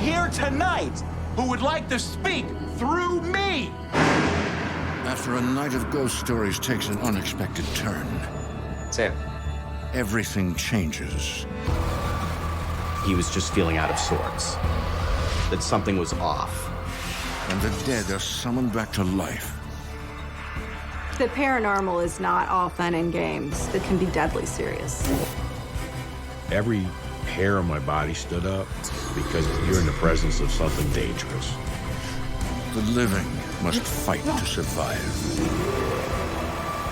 here tonight who would like to speak through me. After a night of ghost stories takes an unexpected turn, Sam. everything changes. He was just feeling out of sorts. That something was off. And the dead are summoned back to life. The paranormal is not all fun and games. It can be deadly serious. Every hair on my body stood up because you're in the presence of something dangerous. The living must fight to survive.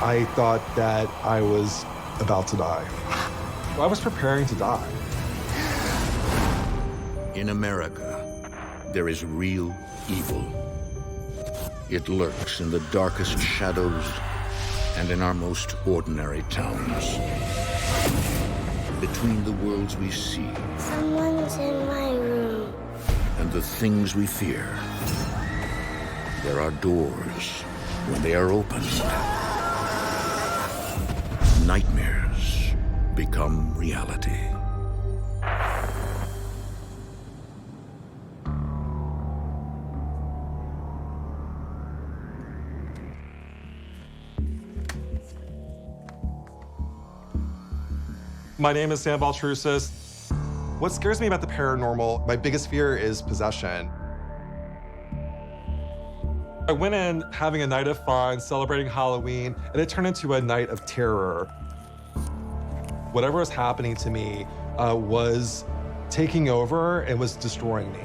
I thought that I was about to die. I was preparing to die. In America, there is real evil. It lurks in the darkest shadows and in our most ordinary towns. Between the worlds we see Someone's in my room. and the things we fear, there are doors. When they are opened, nightmares become reality. My name is Sam Baltrusis. What scares me about the paranormal, my biggest fear is possession. I went in having a night of fun, celebrating Halloween, and it turned into a night of terror. Whatever was happening to me was taking over and was destroying me.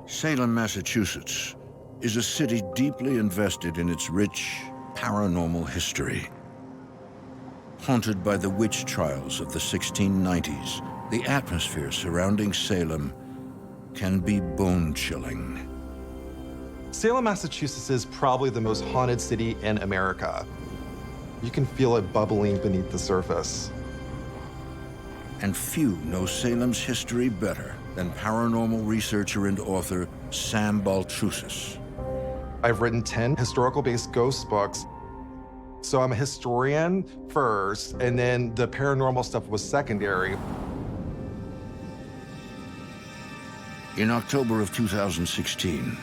Salem, Massachusetts, is a city deeply invested in its rich, paranormal history. Haunted by the witch trials of the 1690s, the atmosphere surrounding Salem can be bone-chilling. Salem, Massachusetts is probably the most haunted city in America. You can feel it bubbling beneath the surface. And few know Salem's history better than paranormal researcher and author Sam Baltrusis. I've written 10 historical-based ghost books. So I'm a historian first, and then the paranormal stuff was secondary. In October of 2016,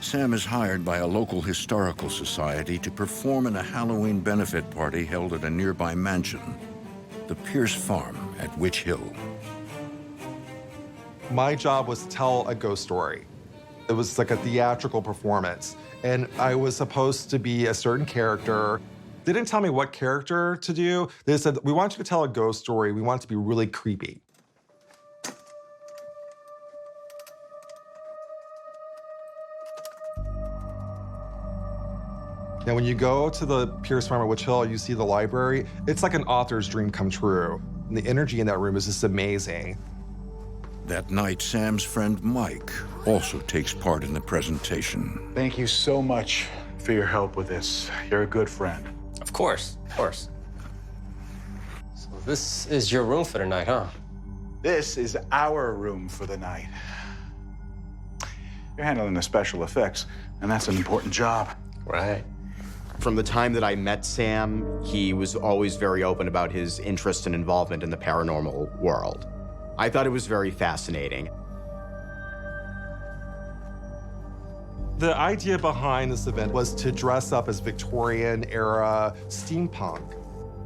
Sam is hired by a local historical society to perform in a Halloween benefit party held at a nearby mansion, the Pierce Farm at Witch Hill. My job was to tell a ghost story. It was like a theatrical performance, and I was supposed to be a certain character. They didn't tell me what character to do. They said, we want you to tell a ghost story. We want it to be really creepy. Now, when you go to the Pierce Farm at Witch Hill, you see the library. It's like an author's dream come true. And the energy in that room is just amazing. That night, Sam's friend Mike also takes part in the presentation. Thank you so much for your help with this. You're a good friend. Of course, of course. So this is your room for the night, huh? This is our room for the night. You're handling the special effects, and that's an important job. Right. From the time that I met Sam, he was always very open about his interest and involvement in the paranormal world. I thought it was very fascinating. The idea behind this event was to dress up as Victorian-era steampunk.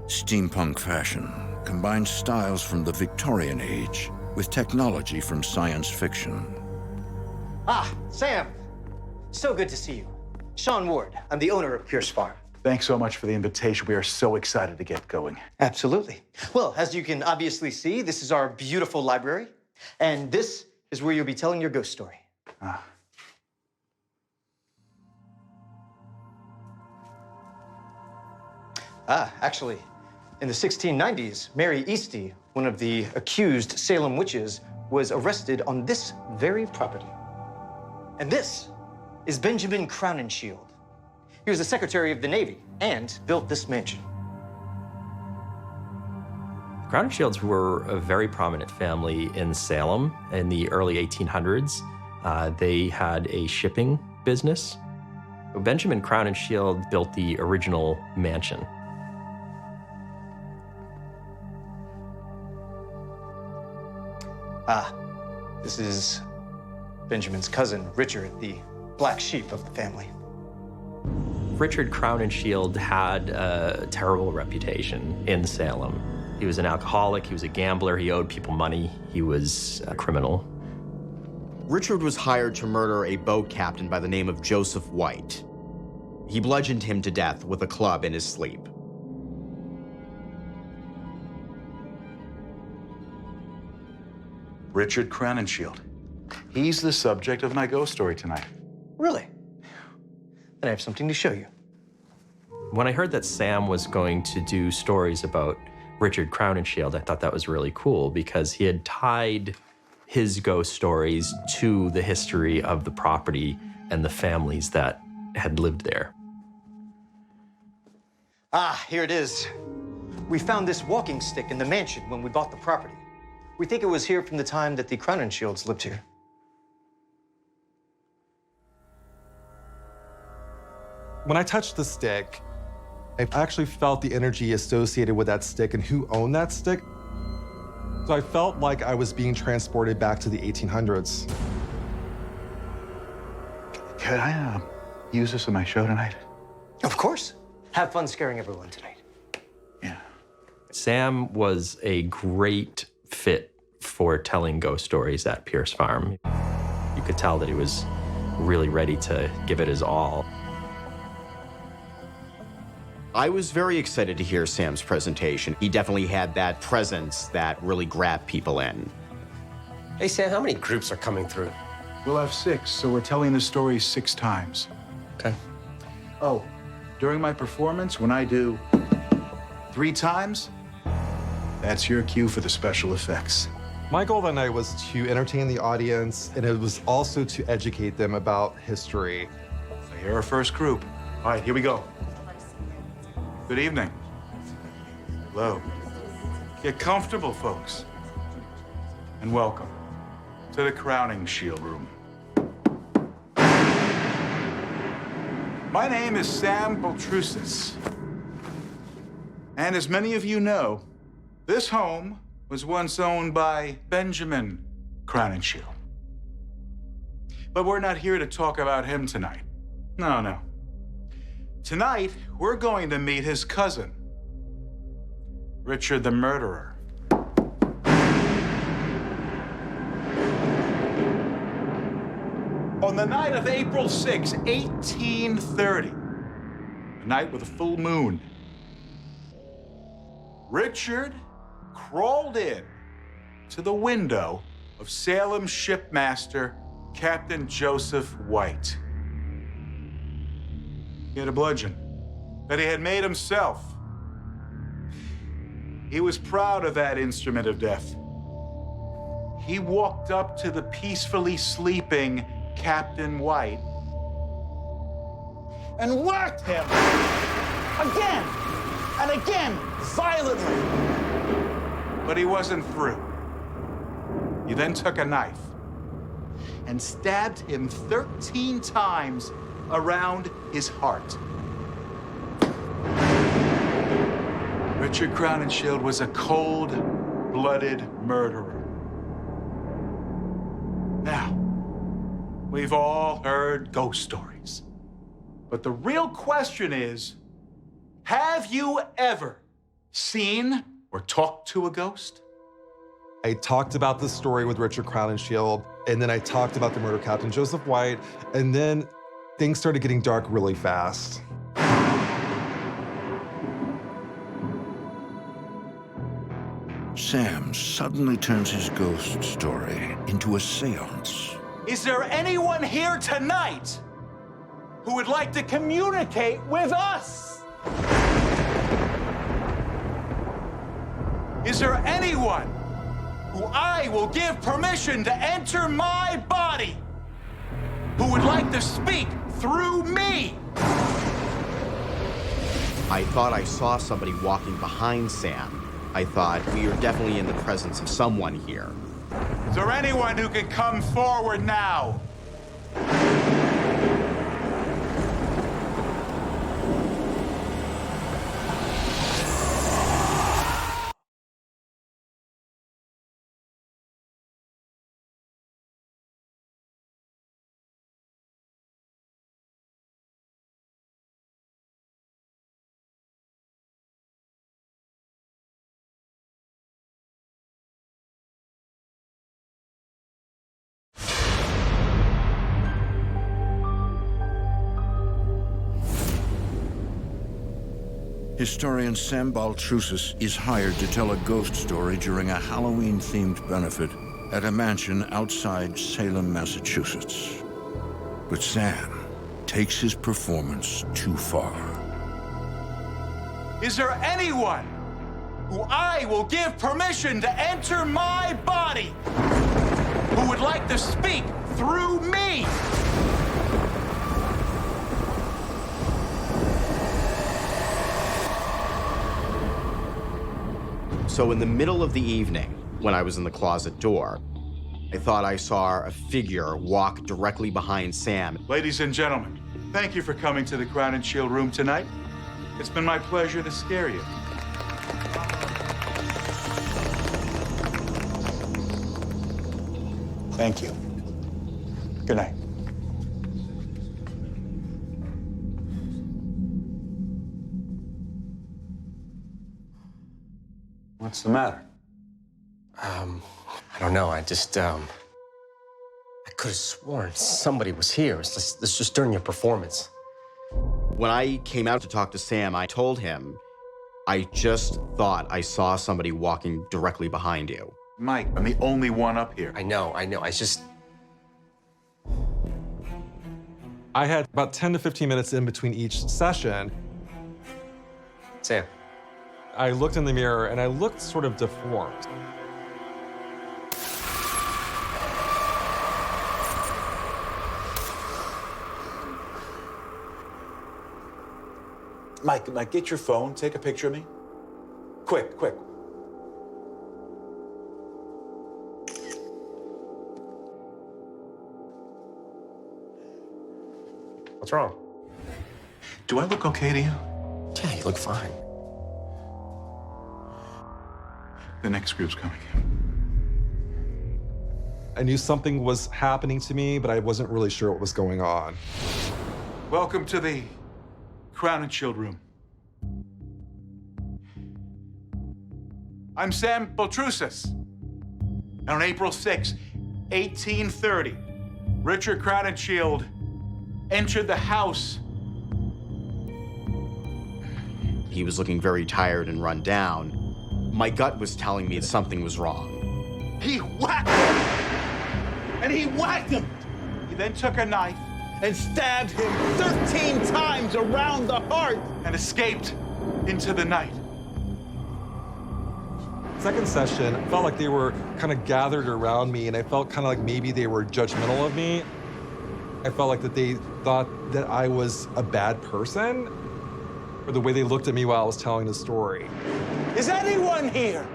Steampunk fashion combines styles from the Victorian age with technology from science fiction. Ah, Sam. So good to see you. Sean Ward. I'm the owner of Pierce Farm. Thanks so much for the invitation. We are so excited to get going. Absolutely. Well, as you can obviously see, this is our beautiful library, and this is where you'll be telling your ghost story. Actually, in the 1690s, Mary Easty, one of the accused Salem witches, was arrested on this very property. And this is Benjamin Crowninshield. He was the Secretary of the Navy and built this mansion. Crowninshields were a very prominent family in Salem in the early 1800s. They had a shipping business. Benjamin Crown and Shield built the original mansion. This is Benjamin's cousin, Richard, the black sheep of the family. Richard Crown and Shield had a terrible reputation in Salem. He was an alcoholic, he was a gambler, he owed people money, he was a criminal. Richard was hired to murder a boat captain by the name of Joseph White. He bludgeoned him to death with a club in his sleep. Richard Crowninshield. He's the subject of my ghost story tonight. Really? Then I have something to show you. When I heard that Sam was going to do stories about Richard Crown and Shield, I thought that was really cool because he had tied his ghost stories to the history of the property and the families that had lived there. Here it is. We found this walking stick in the mansion when we bought the property. We think it was here from the time that the Crowninshields lived here. When I touched the stick, I actually felt the energy associated with that stick and who owned that stick. So I felt like I was being transported back to the 1800s. Could I use this in my show tonight? Of course. Have fun scaring everyone tonight. Yeah. Sam was a great fit for telling ghost stories at Pierce Farm. You could tell that he was really ready to give it his all. I was very excited to hear Sam's presentation. He definitely had that presence that really grabbed people in. Hey, Sam, how many groups are coming through? We'll have 6, so we're telling the story 6 times. Okay. Oh, during my performance, when I do 3 times, that's your cue for the special effects. My goal that night was to entertain the audience, and it was also to educate them about history. So here are our first group. All right, here we go. Good evening. Hello. Get comfortable, folks. And welcome to the Crowning Shield Room. My name is Sam Baltrusis. And as many of you know, this home was once owned by Benjamin Crowninshield. But we're not here to talk about him tonight. No. Tonight, we're going to meet his cousin, Richard the Murderer. On the night of April 6, 1830, a night with a full moon, Richard crawled in to the window of Salem shipmaster Captain Joseph White. He had a bludgeon that he had made himself. He was proud of that instrument of death. He walked up to the peacefully sleeping Captain White and whacked him again and again, violently. But he wasn't through. He then took a knife and stabbed him 13 times around his heart. Richard Crowninshield was a cold-blooded murderer. Now, we've all heard ghost stories. But the real question is, have you ever seen or talked to a ghost? I talked about the story with Richard Crowninshield, and then I talked about the murder captain, Joseph White, and then things started getting dark really fast. Sam suddenly turns his ghost story into a seance. Is there anyone here tonight who would like to communicate with us? Is there anyone who I will give permission to enter my body who would like to speak through me? I thought I saw somebody walking behind Sam. I thought, we are definitely in the presence of someone here. Is there anyone who can come forward now Historian Sam Baltrusis is hired to tell a ghost story during a Halloween-themed benefit at a mansion outside Salem, Massachusetts. But Sam takes his performance too far. Is there anyone who I will give permission to enter my body who would like to speak through me? So in the middle of the evening, when I was in the closet door, I thought I saw a figure walk directly behind Sam. Ladies and gentlemen, thank you for coming to the Crown and Shield room tonight. It's been my pleasure to scare you. Thank you. Good night. What's the matter? I don't know. I just, I could have sworn somebody was here. It's just during your performance. When I came out to talk to Sam, I told him, I just thought I saw somebody walking directly behind you. Mike, I'm the only one up here. I know. I just... I had about 10 to 15 minutes in between each session. Sam. I looked in the mirror and I looked sort of deformed. Mike, get your phone. Take a picture of me. Quick, quick. What's wrong? Do I look okay to you? Yeah, you look fine. The next group's coming. I knew something was happening to me, but I wasn't really sure what was going on. Welcome to the Crown and Shield room. I'm Sam Baltrusis. And on April 6, 1830, Richard Crown and Shield entered the house. He was looking very tired and run down. My gut was telling me something was wrong. He whacked him! And he whacked him! He then took a knife And stabbed him 13 times around the heart! and escaped into the night. Second session, I felt like they were kind of gathered around me, and I felt kind of like maybe they were judgmental of me. I felt like that they thought that I was a bad person, or the way they looked at me while I was telling the story. Is anyone here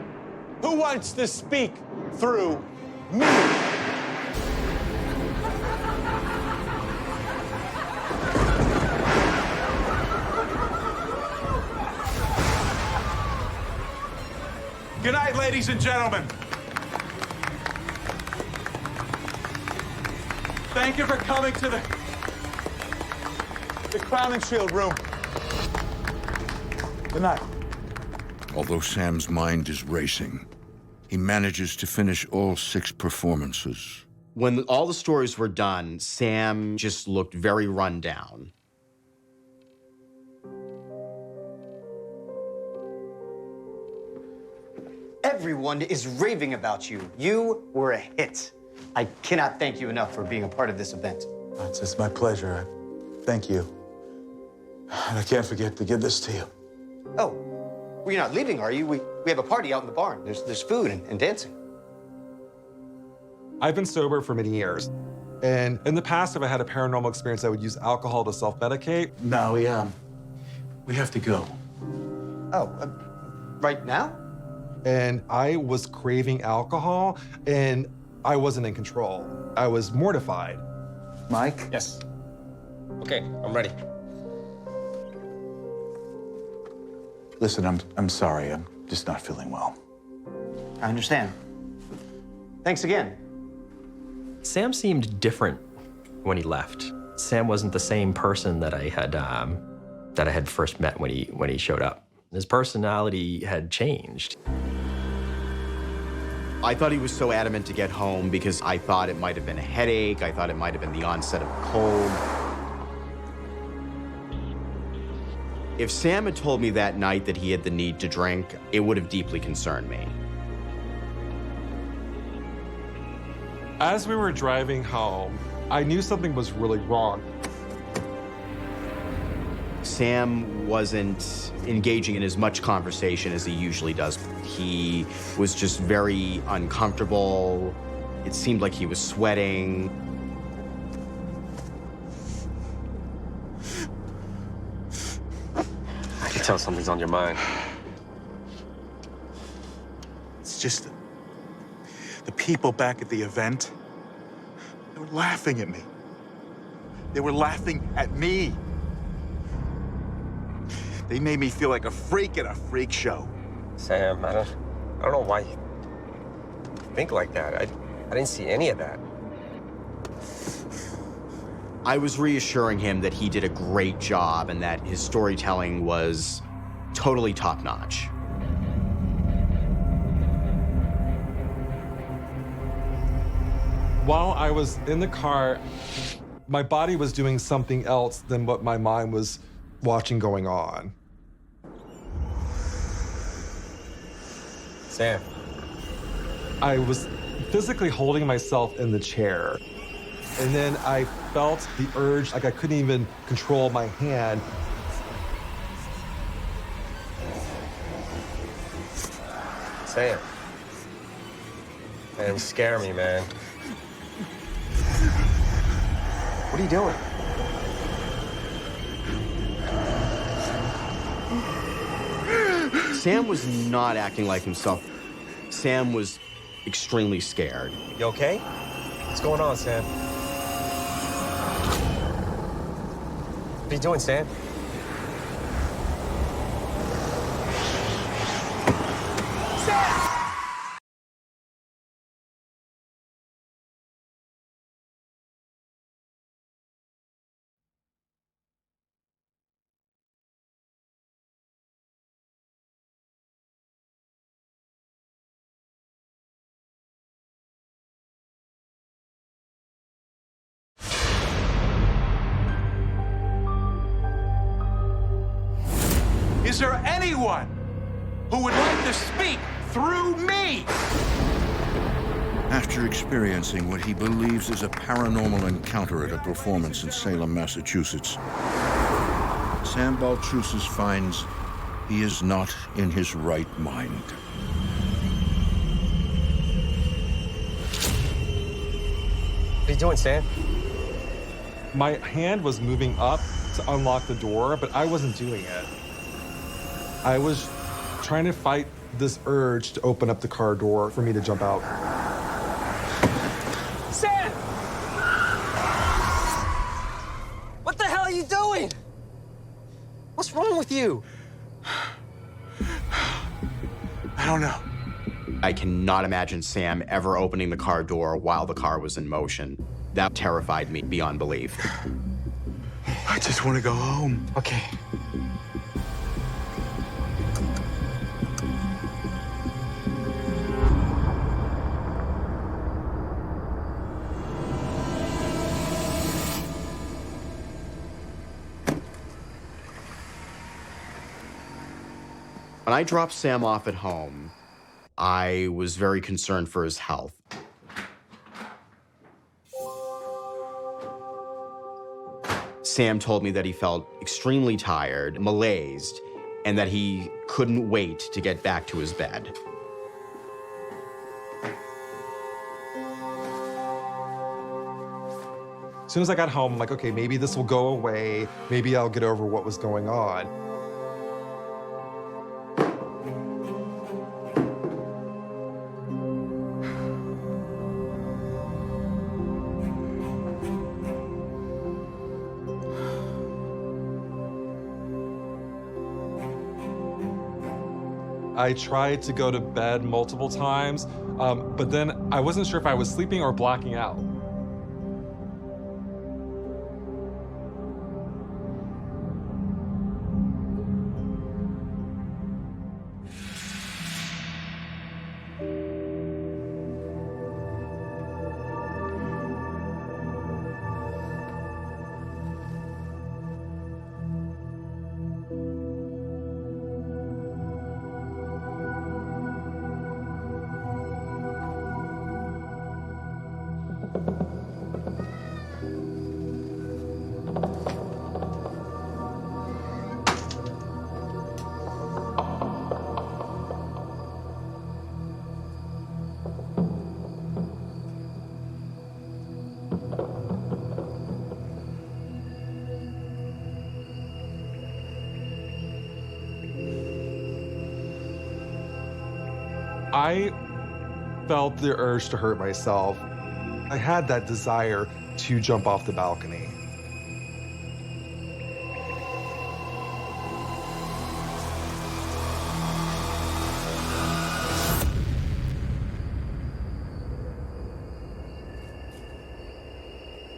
who wants to speak through me? Good night, ladies and gentlemen. Thank you for coming to the Crown and Shield room. Good night. Although Sam's mind is racing, he manages to finish all 6 performances. When all the stories were done, Sam just looked very run down. Everyone is raving about you. You were a hit. I cannot thank you enough for being a part of this event. It's my pleasure. Thank you. And I can't forget to give this to you. Oh, well, you're not leaving, are you? We have a party out in the barn. There's food and dancing. I've been sober for many years. And in the past, if I had a paranormal experience, I would use alcohol to self-medicate. No, we have to go. Oh, right now? And I was craving alcohol, and I wasn't in control. I was mortified. Mike? Yes. Okay, I'm ready. Listen, I'm sorry. I'm just not feeling well. I understand. Thanks again. Sam seemed different when he left. Sam wasn't the same person that I had first met when he showed up. His personality had changed. I thought he was so adamant to get home because I thought it might have been a headache. I thought it might have been the onset of a cold. If Sam had told me that night that he had the need to drink, it would have deeply concerned me. As we were driving home, I knew something was really wrong. Sam wasn't engaging in as much conversation as he usually does. He was just very uncomfortable. It seemed like he was sweating. I can tell something's on your mind. It's just the people back at the event, they were laughing at me. They were laughing at me. They made me feel like a freak at a freak show. Sam, I don't know why you think like that. I didn't see any of that. I was reassuring him that he did a great job and that his storytelling was totally top-notch. While I was in the car, my body was doing something else than what my mind was watching going on. Sam. I was physically holding myself in the chair. And then I felt the urge, like I couldn't even control my hand. Sam. Man, you scare me, man. What are you doing? Sam was not acting like himself. Sam was extremely scared. You okay? What's going on, Sam? What are you doing, Sam? Is there anyone who would like to speak through me? After experiencing what he believes is a paranormal encounter at a performance in Salem, Massachusetts, Sam Baltrusis finds he is not in his right mind. What are you doing, Sam? My hand was moving up to unlock the door, but I wasn't doing it. I was trying to fight this urge to open up the car door for me to jump out. Sam! What the hell are you doing? What's wrong with you? I don't know. I cannot imagine Sam ever opening the car door while the car was in motion. That terrified me beyond belief. I just want to go home. Okay. When I dropped Sam off at home, I was very concerned for his health. Sam told me that he felt extremely tired, malaised, and that he couldn't wait to get back to his bed. As soon as I got home, I'm like, okay, maybe this will go away. Maybe I'll get over what was going on. I tried to go to bed multiple times, but then I wasn't sure if I was sleeping or blacking out. I felt the urge to hurt myself. I had that desire to jump off the balcony.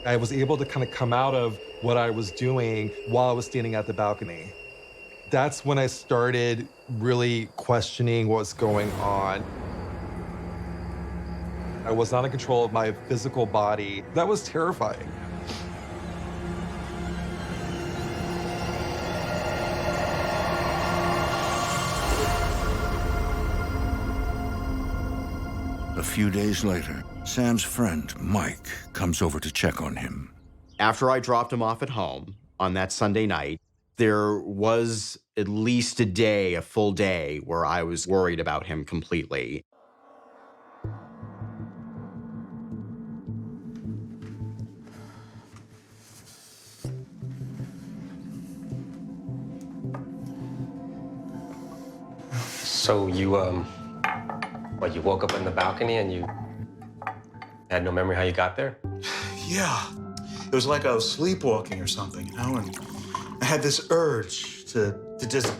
I was able to kind of come out of what I was doing while I was standing at the balcony. That's when I started really questioning what's going on. I was not in control of my physical body. That was terrifying. A few days later, Sam's friend, Mike, comes over to check on him. After I dropped him off at home on that Sunday night, there was at least a full day, where I was worried about him completely. So you, you woke up on the balcony and you had no memory how you got there? Yeah. It was like I was sleepwalking or something, you know, and I had this urge to just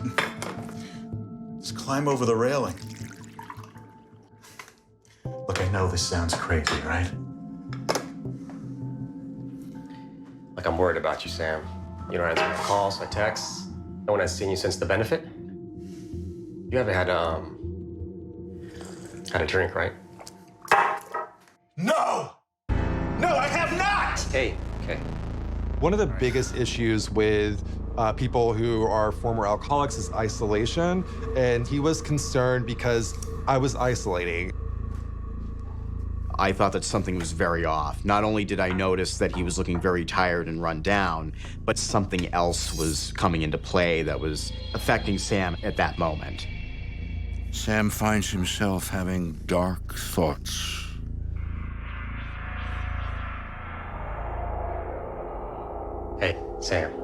climb over the railing. Look, I know this sounds crazy, right? Like, I'm worried about you, Sam. You don't answer my calls, my texts. No one has seen you since the benefit. You haven't had a drink, right? No! No, I have not! Hey, okay. One of the biggest issues with people who are former alcoholics is isolation, and he was concerned because I was isolating. I thought that something was very off. Not only did I notice that he was looking very tired and run down, but something else was coming into play that was affecting Sam at that moment. Sam finds himself having dark thoughts. Hey, Sam.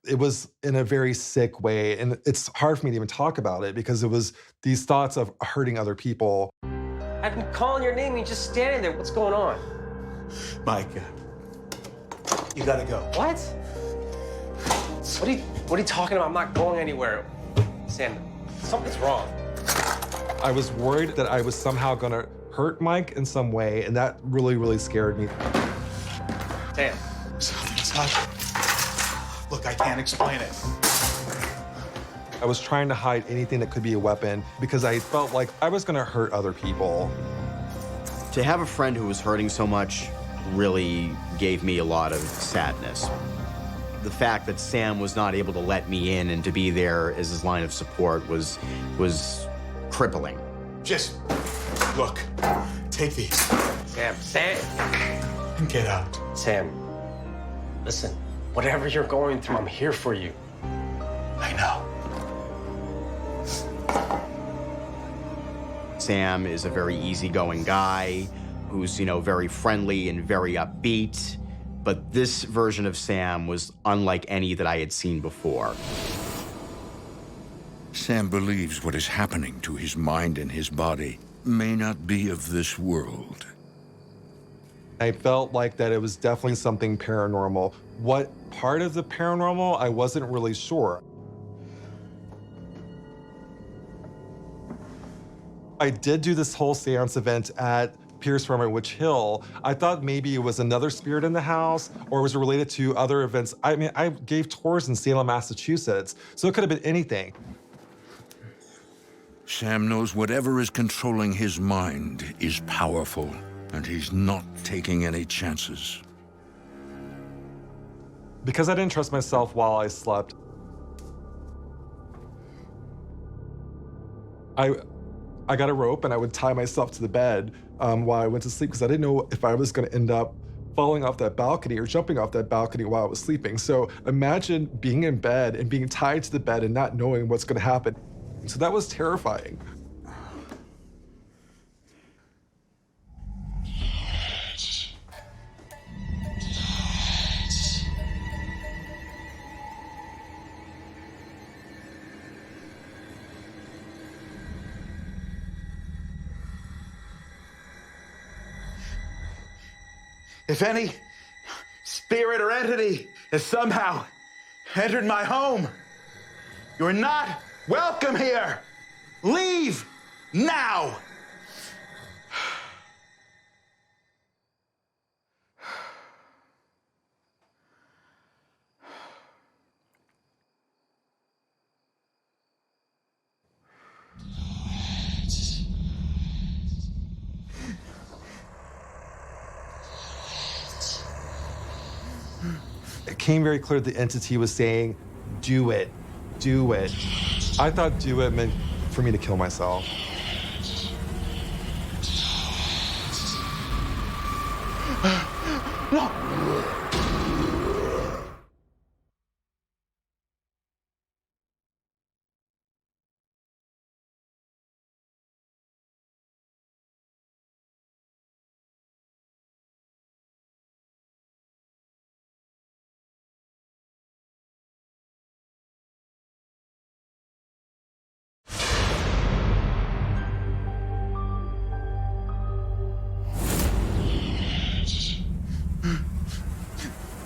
It was in a very sick way, and it's hard for me to even talk about it because it was these thoughts of hurting other people. I've been calling your name and you're just standing there. What's going on? Mike, you gotta go. What? What are you talking about? I'm not going anywhere. Sam, something's wrong. I was worried that I was somehow gonna hurt Mike in some way, and that really, really scared me. Sam. Something's up. Look, I can't explain it. I was trying to hide anything that could be a weapon because I felt like I was gonna hurt other people. To have a friend who was hurting so much really gave me a lot of sadness. The fact that Sam was not able to let me in and to be there as his line of support was crippling. Just, look, take these. Sam. And get out. Sam, listen, whatever you're going through, I'm here for you. I know. Sam is a very easygoing guy who's, very friendly and very upbeat. But this version of Sam was unlike any that I had seen before. Sam believes what is happening to his mind and his body may not be of this world. I felt like that it was definitely something paranormal. What part of the paranormal, I wasn't really sure. I did do this whole seance event at Pierce Farm at Witch Hill. I thought maybe it was another spirit in the house or was it related to other events. I mean, I gave tours in Salem, Massachusetts, so it could have been anything. Sam knows whatever is controlling his mind is powerful, and he's not taking any chances. Because I didn't trust myself while I slept, I got a rope and I would tie myself to the bed while I went to sleep because I didn't know if I was going to end up falling off that balcony or jumping off that balcony while I was sleeping. So imagine being in bed and being tied to the bed and not knowing what's going to happen. So that was terrifying. If any spirit or entity has somehow entered my home, you're not welcome here. Leave now. It came very clear the entity was saying, do it, do it. I thought do it meant for me to kill myself. No.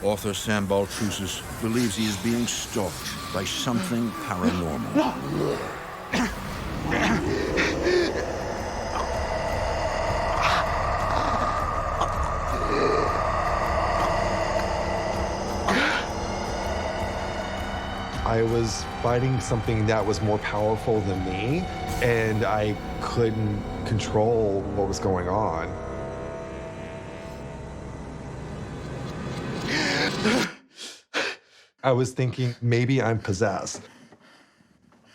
Author Sam Baltrusis believes he is being stalked by something paranormal. I was fighting something that was more powerful than me, and I couldn't control what was going on. I was thinking, maybe I'm possessed.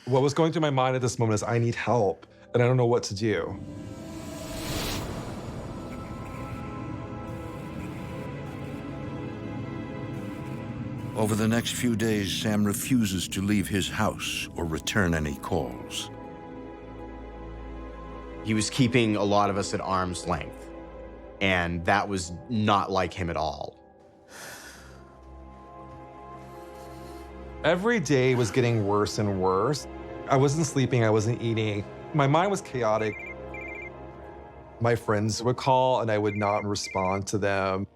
What was going through my mind at this moment is I need help, and I don't know what to do. Over the next few days, Sam refuses to leave his house or return any calls. He was keeping a lot of us at arm's length, and that was not like him at all. Every day was getting worse and worse. I wasn't sleeping, I wasn't eating. My mind was chaotic. My friends would call and I would not respond to them.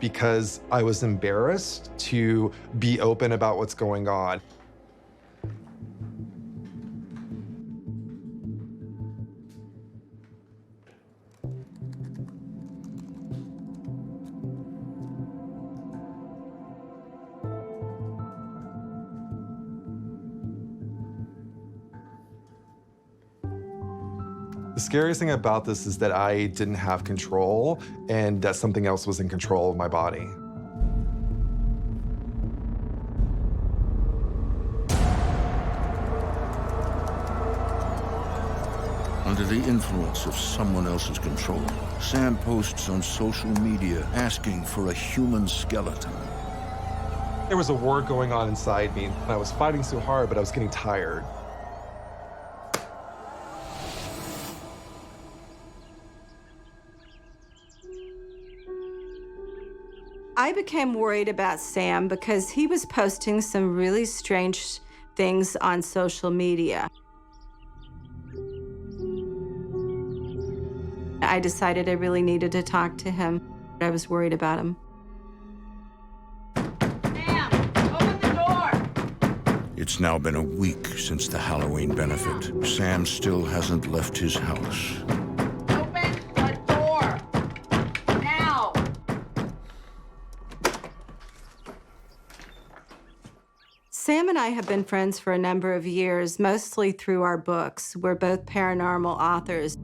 Because I was embarrassed to be open about what's going on. The scariest thing about this is that I didn't have control and that something else was in control of my body. Under the influence of someone else's control, Sam posts on social media asking for a human skeleton. There was a war going on inside me. I was fighting so hard, but I was getting tired. I became worried about Sam because he was posting some really strange things on social media. I decided I really needed to talk to him. I was worried about him. Sam, open the door! It's now been a week since the Halloween benefit. Sam still hasn't left his house. Open the door! Now! Sam and I have been friends for a number of years, mostly through our books. We're both paranormal authors.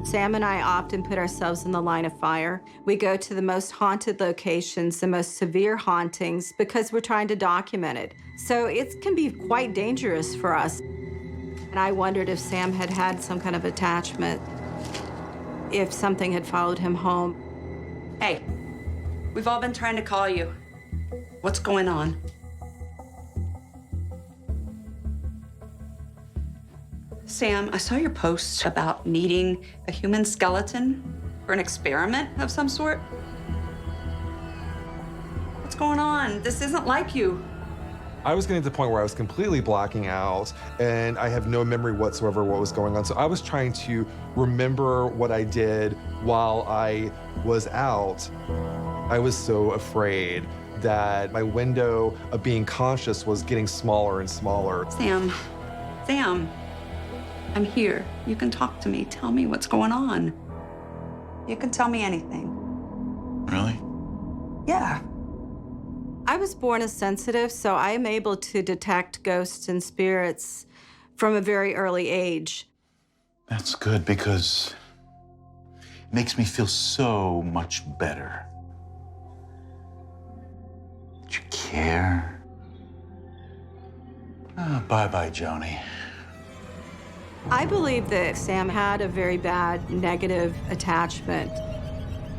Sam and I often put ourselves in the line of fire. We go to the most haunted locations, the most severe hauntings, because we're trying to document it. So it can be quite dangerous for us. And I wondered if Sam had had some kind of attachment, if something had followed him home. Hey, we've all been trying to call you. What's going on? Sam, I saw your post about needing a human skeleton for an experiment of some sort. What's going on? This isn't like you. I was getting to the point where I was completely blacking out and I have no memory whatsoever what was going on. So I was trying to remember what I did while I was out. I was so afraid that my window of being conscious was getting smaller and smaller. Sam, I'm here. You can talk to me. Tell me what's going on. You can tell me anything. Really? Yeah. I was born as sensitive, so I am able to detect ghosts and spirits from a very early age. That's good because it makes me feel so much better. Did you care? Oh, bye-bye, Joni. I believe that Sam had a very bad negative attachment.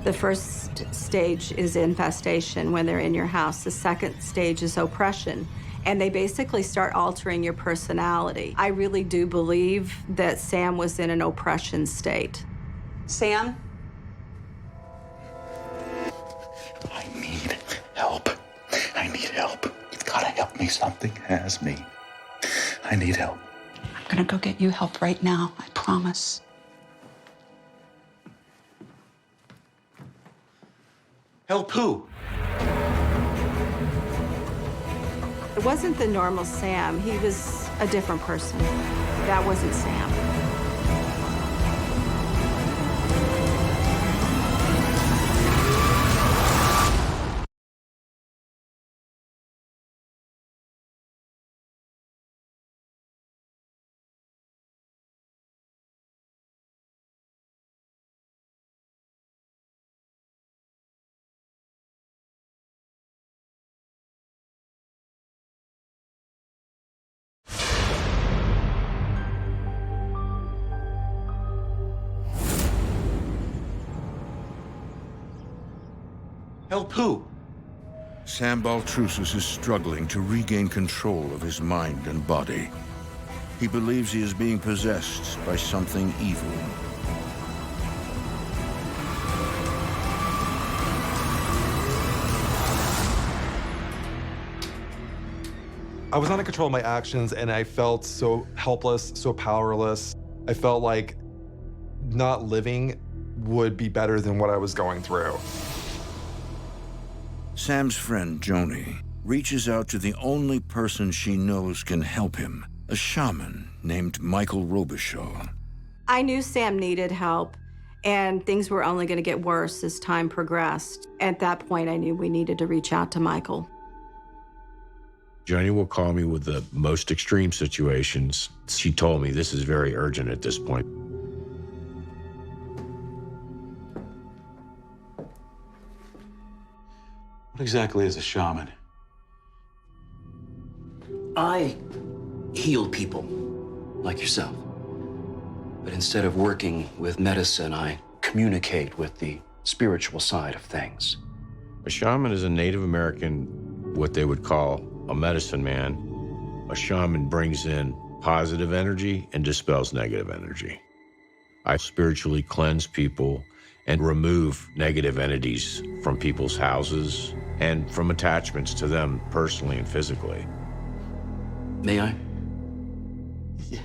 The first stage is infestation when they're in your house. The second stage is oppression. And they basically start altering your personality. I really do believe that Sam was in an oppression state. Sam? I need help. I need help. You've got to help me. Something has me. I need help. I'm gonna go get you help right now, I promise. Help who? It wasn't the normal Sam. He was a different person. That wasn't Sam. Help who? Sam Baltrusis is struggling to regain control of his mind and body. He believes he is being possessed by something evil. I was not in control of my actions and I felt so helpless, so powerless. I felt like not living would be better than what I was going through. Sam's friend, Joni, reaches out to the only person she knows can help him, a shaman named Michael Robichaud. I knew Sam needed help, and things were only going to get worse as time progressed. At that point, I knew we needed to reach out to Michael. Joni will call me with the most extreme situations. She told me this is very urgent at this point. What exactly is a shaman? I heal people, like yourself. But instead of working with medicine, I communicate with the spiritual side of things. A shaman is a Native American, what they would call a medicine man. A shaman brings in positive energy and dispels negative energy. I spiritually cleanse people and remove negative entities from people's houses and from attachments to them personally and physically. May I? Yeah.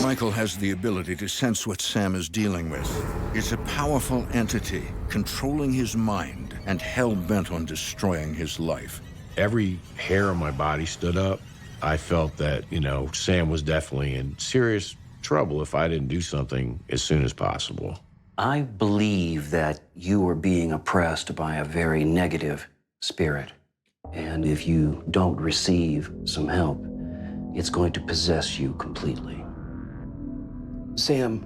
Michael has the ability to sense what Sam is dealing with. It's a powerful entity controlling his mind and hell-bent on destroying his life. Every hair on my body stood up. I felt that, Sam was definitely in serious trouble if I didn't do something as soon as possible. I believe that you are being oppressed by a very negative spirit. And if you don't receive some help, it's going to possess you completely. Sam,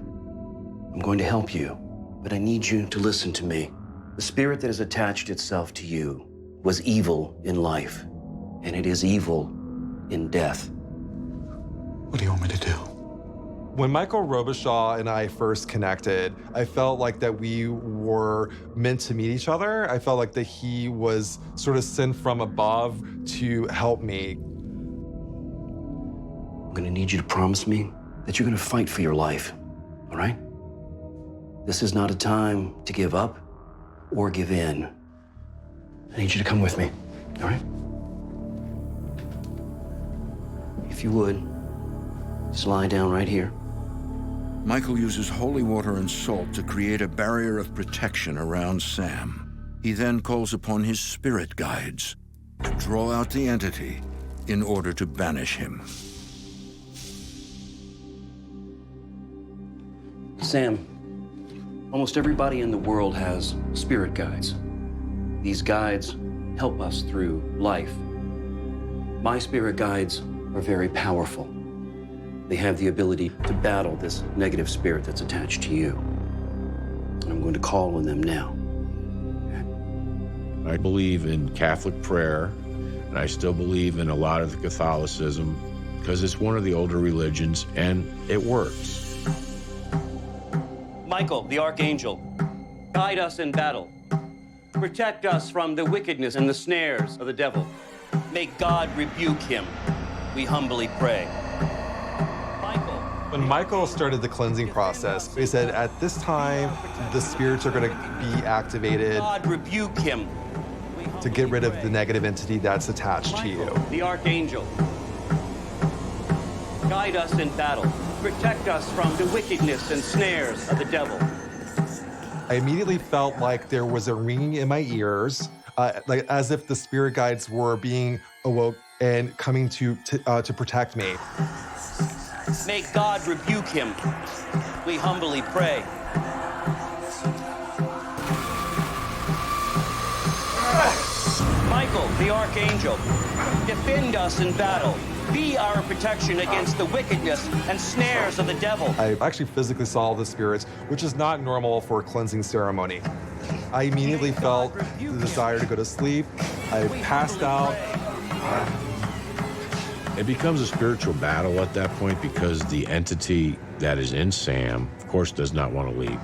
I'm going to help you, but I need you to listen to me. The spirit that has attached itself to you was evil in life, and it is evil in death. What do you want me to do? When Michael Robichaud and I first connected, I felt like that we were meant to meet each other. I felt like that he was sort of sent from above to help me. I'm gonna need you to promise me that you're gonna fight for your life, all right? This is not a time to give up or give in. I need you to come with me, all right? If you would, just lie down right here. Michael uses holy water and salt to create a barrier of protection around Sam. He then calls upon his spirit guides to draw out the entity in order to banish him. Sam, almost everybody in the world has spirit guides. These guides help us through life. My spirit guides are very powerful. They have the ability to battle this negative spirit that's attached to you. And I'm going to call on them now. I believe in Catholic prayer, and I still believe in a lot of the Catholicism because it's one of the older religions and it works. Michael, the Archangel, guide us in battle. Protect us from the wickedness and the snares of the devil. May God rebuke him, we humbly pray. When Michael started the cleansing process, he said, at this time, the spirits are going to be activated. God rebuke him. To get rid of the negative entity that's attached to you. The Archangel, guide us in battle. Protect us from the wickedness and snares of the devil. I immediately felt like there was a ringing in my ears, like as if the spirit guides were being awoke and coming to protect me. May God rebuke him, we humbly pray. Michael, the Archangel, defend us in battle. Be our protection against the wickedness and snares of the devil. I actually physically saw the spirits, which is not normal for a cleansing ceremony. I immediately felt the desire to go to sleep. I passed out. It becomes a spiritual battle at that point because the entity that is in Sam, of course, does not want to leave.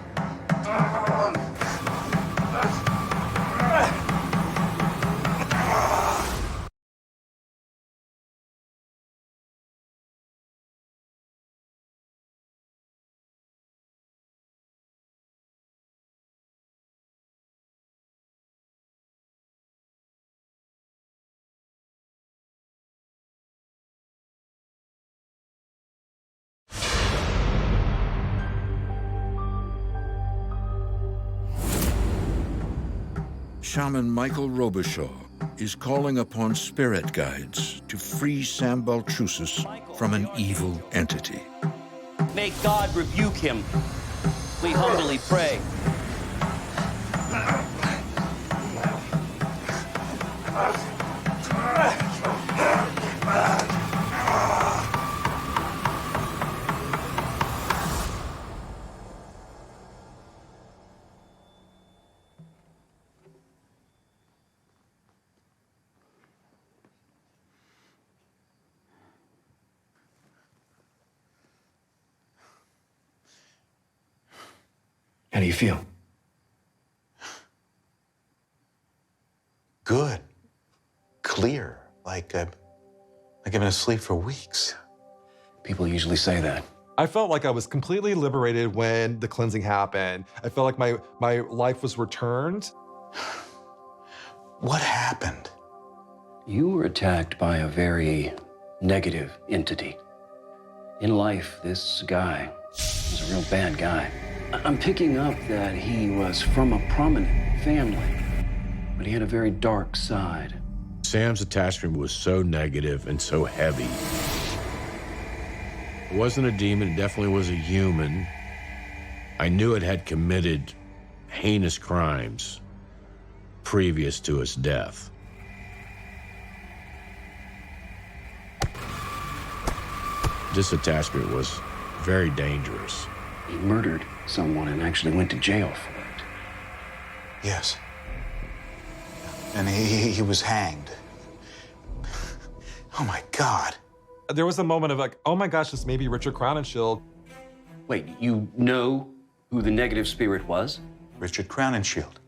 Shaman Michael Robichaud is calling upon spirit guides to free Sam Baltrusis from an evil entity. May God rebuke him, we humbly pray. How do you feel? Good. Clear. Like I've been asleep for weeks. People usually say that. I felt like I was completely liberated when the cleansing happened. I felt like my life was returned. What happened? You were attacked by a very negative entity. In life, this guy was a real bad guy. I'm picking up that he was from a prominent family, but he had a very dark side. Sam's attachment was so negative and so heavy. It wasn't a demon, it definitely was a human. I knew it had committed heinous crimes previous to its death. This attachment was very dangerous. He murdered someone and actually went to jail for it. Yes. And he was hanged. Oh my God. There was a moment of like, oh my gosh, this may be Richard Crowninshield. Wait, you know who the negative spirit was? Richard Crowninshield.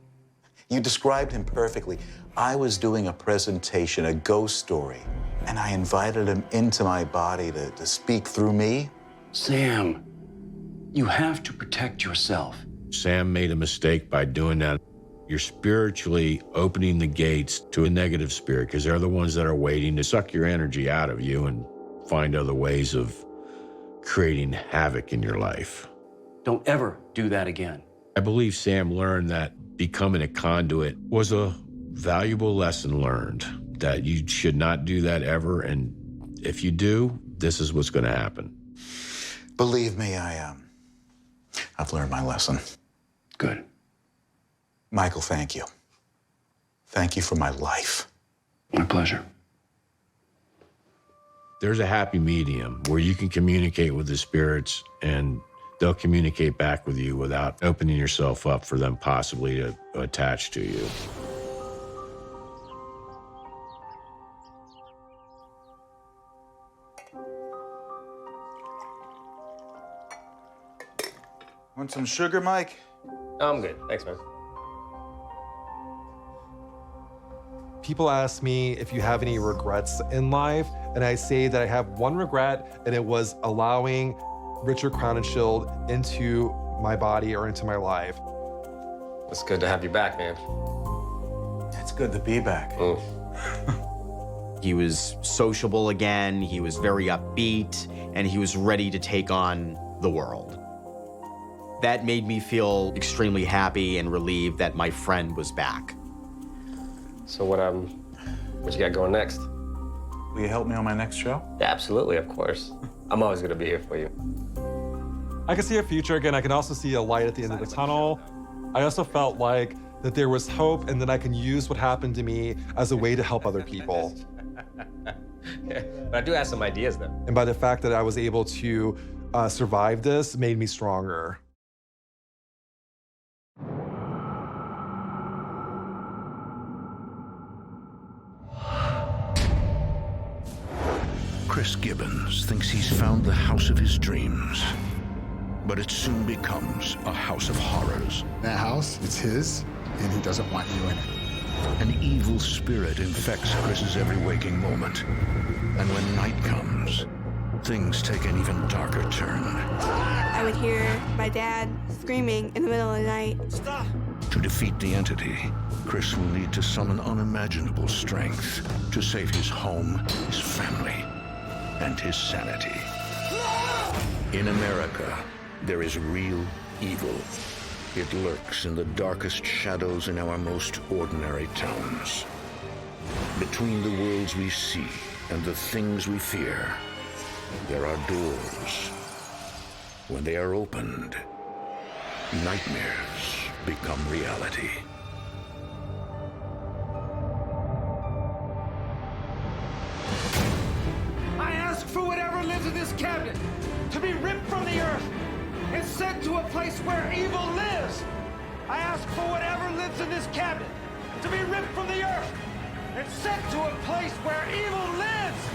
You described him perfectly. I was doing a presentation, a ghost story, and I invited him into my body to speak through me. Sam, you have to protect yourself. Sam made a mistake by doing that. You're spiritually opening the gates to a negative spirit because they're the ones that are waiting to suck your energy out of you and find other ways of creating havoc in your life. Don't ever do that again. I believe Sam learned that becoming a conduit was a valuable lesson learned, that you should not do that ever, and if you do, this is what's going to happen. Believe me, I've learned my lesson. Good. Michael, thank you. Thank you for my life. My pleasure. There's a happy medium where you can communicate with the spirits and they'll communicate back with you without opening yourself up for them possibly to attach to you. Want some sugar, Mike? I'm good. Thanks, man. People ask me if you have any regrets in life, and I say that I have one regret, and it was allowing Richard Crowninshield into my body or into my life. It's good to have you back, man. It's good to be back. He was sociable again, he was very upbeat, and he was ready to take on the world. That made me feel extremely happy and relieved that my friend was back. So what you got going next? Will you help me on my next show? Yeah, absolutely, of course. I'm always gonna be here for you. I can see a future again. I can also see a light at the end of the tunnel. I also felt like that there was hope and that I can use what happened to me as a way to help other people. Yeah, but I do have some ideas, though. And by the fact that I was able to survive this made me stronger. Chris Gibbons thinks he's found the house of his dreams, but it soon becomes a house of horrors. That house, it's his, and he doesn't want you in it. An evil spirit infects Chris's every waking moment, and when night comes, things take an even darker turn. I would hear my dad screaming in the middle of the night. Stop! To defeat the entity, Chris will need to summon unimaginable strength to save his home, his family, and his sanity. In America, there is real evil. It lurks in the darkest shadows in our most ordinary towns. Between the worlds we see and the things we fear, there are doors. When they are opened, nightmares become reality. I ask for whatever lives in this cabinet to be ripped from the earth and sent to a place where evil lives. I ask for whatever lives in this cabinet to be ripped from the earth and sent to a place where evil lives.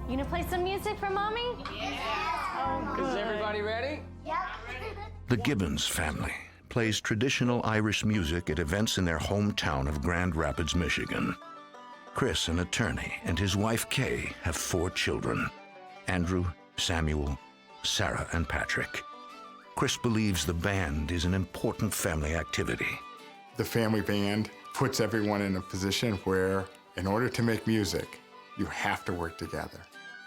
You gonna play some music for Mommy? Yeah. Oh, good. Is everybody ready? Yep. The Gibbons family plays traditional Irish music at events in their hometown of Grand Rapids, Michigan. Chris, an attorney, and his wife Kay have 4 children: Andrew, Samuel, Sarah, and Patrick. Chris believes the band is an important family activity. The family band puts everyone in a position where, in order to make music, you have to work together.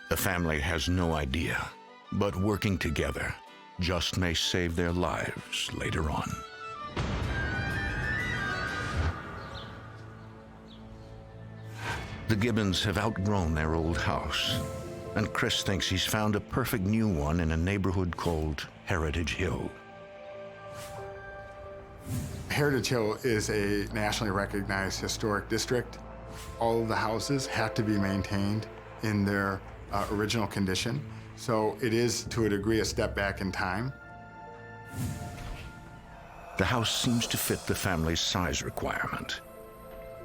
The family has no idea, but working together just may save their lives later on. The Gibbons have outgrown their old house. and Chris thinks he's found a perfect new one in a neighborhood called Heritage Hill. Heritage Hill is a nationally recognized historic district. All of the houses have to be maintained in their original condition. So it is, to a degree, a step back in time. The house seems to fit the family's size requirement.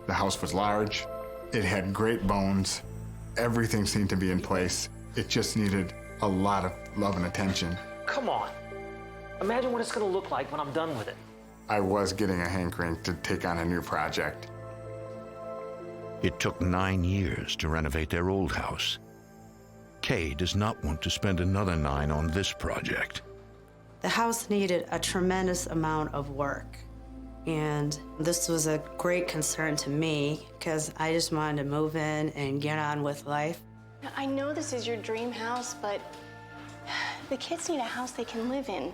The house was large. It had great bones. Everything seemed to be in place. It just needed a lot of love and attention. Come on. Imagine what it's going to look like when I'm done with it. I was getting a hankering to take on a new project. It took 9 years to renovate their old house. Kay does not want to spend another 9 on this project. The house needed a tremendous amount of work. And this was a great concern to me because I just wanted to move in and get on with life. I know this is your dream house, but the kids need a house they can live in.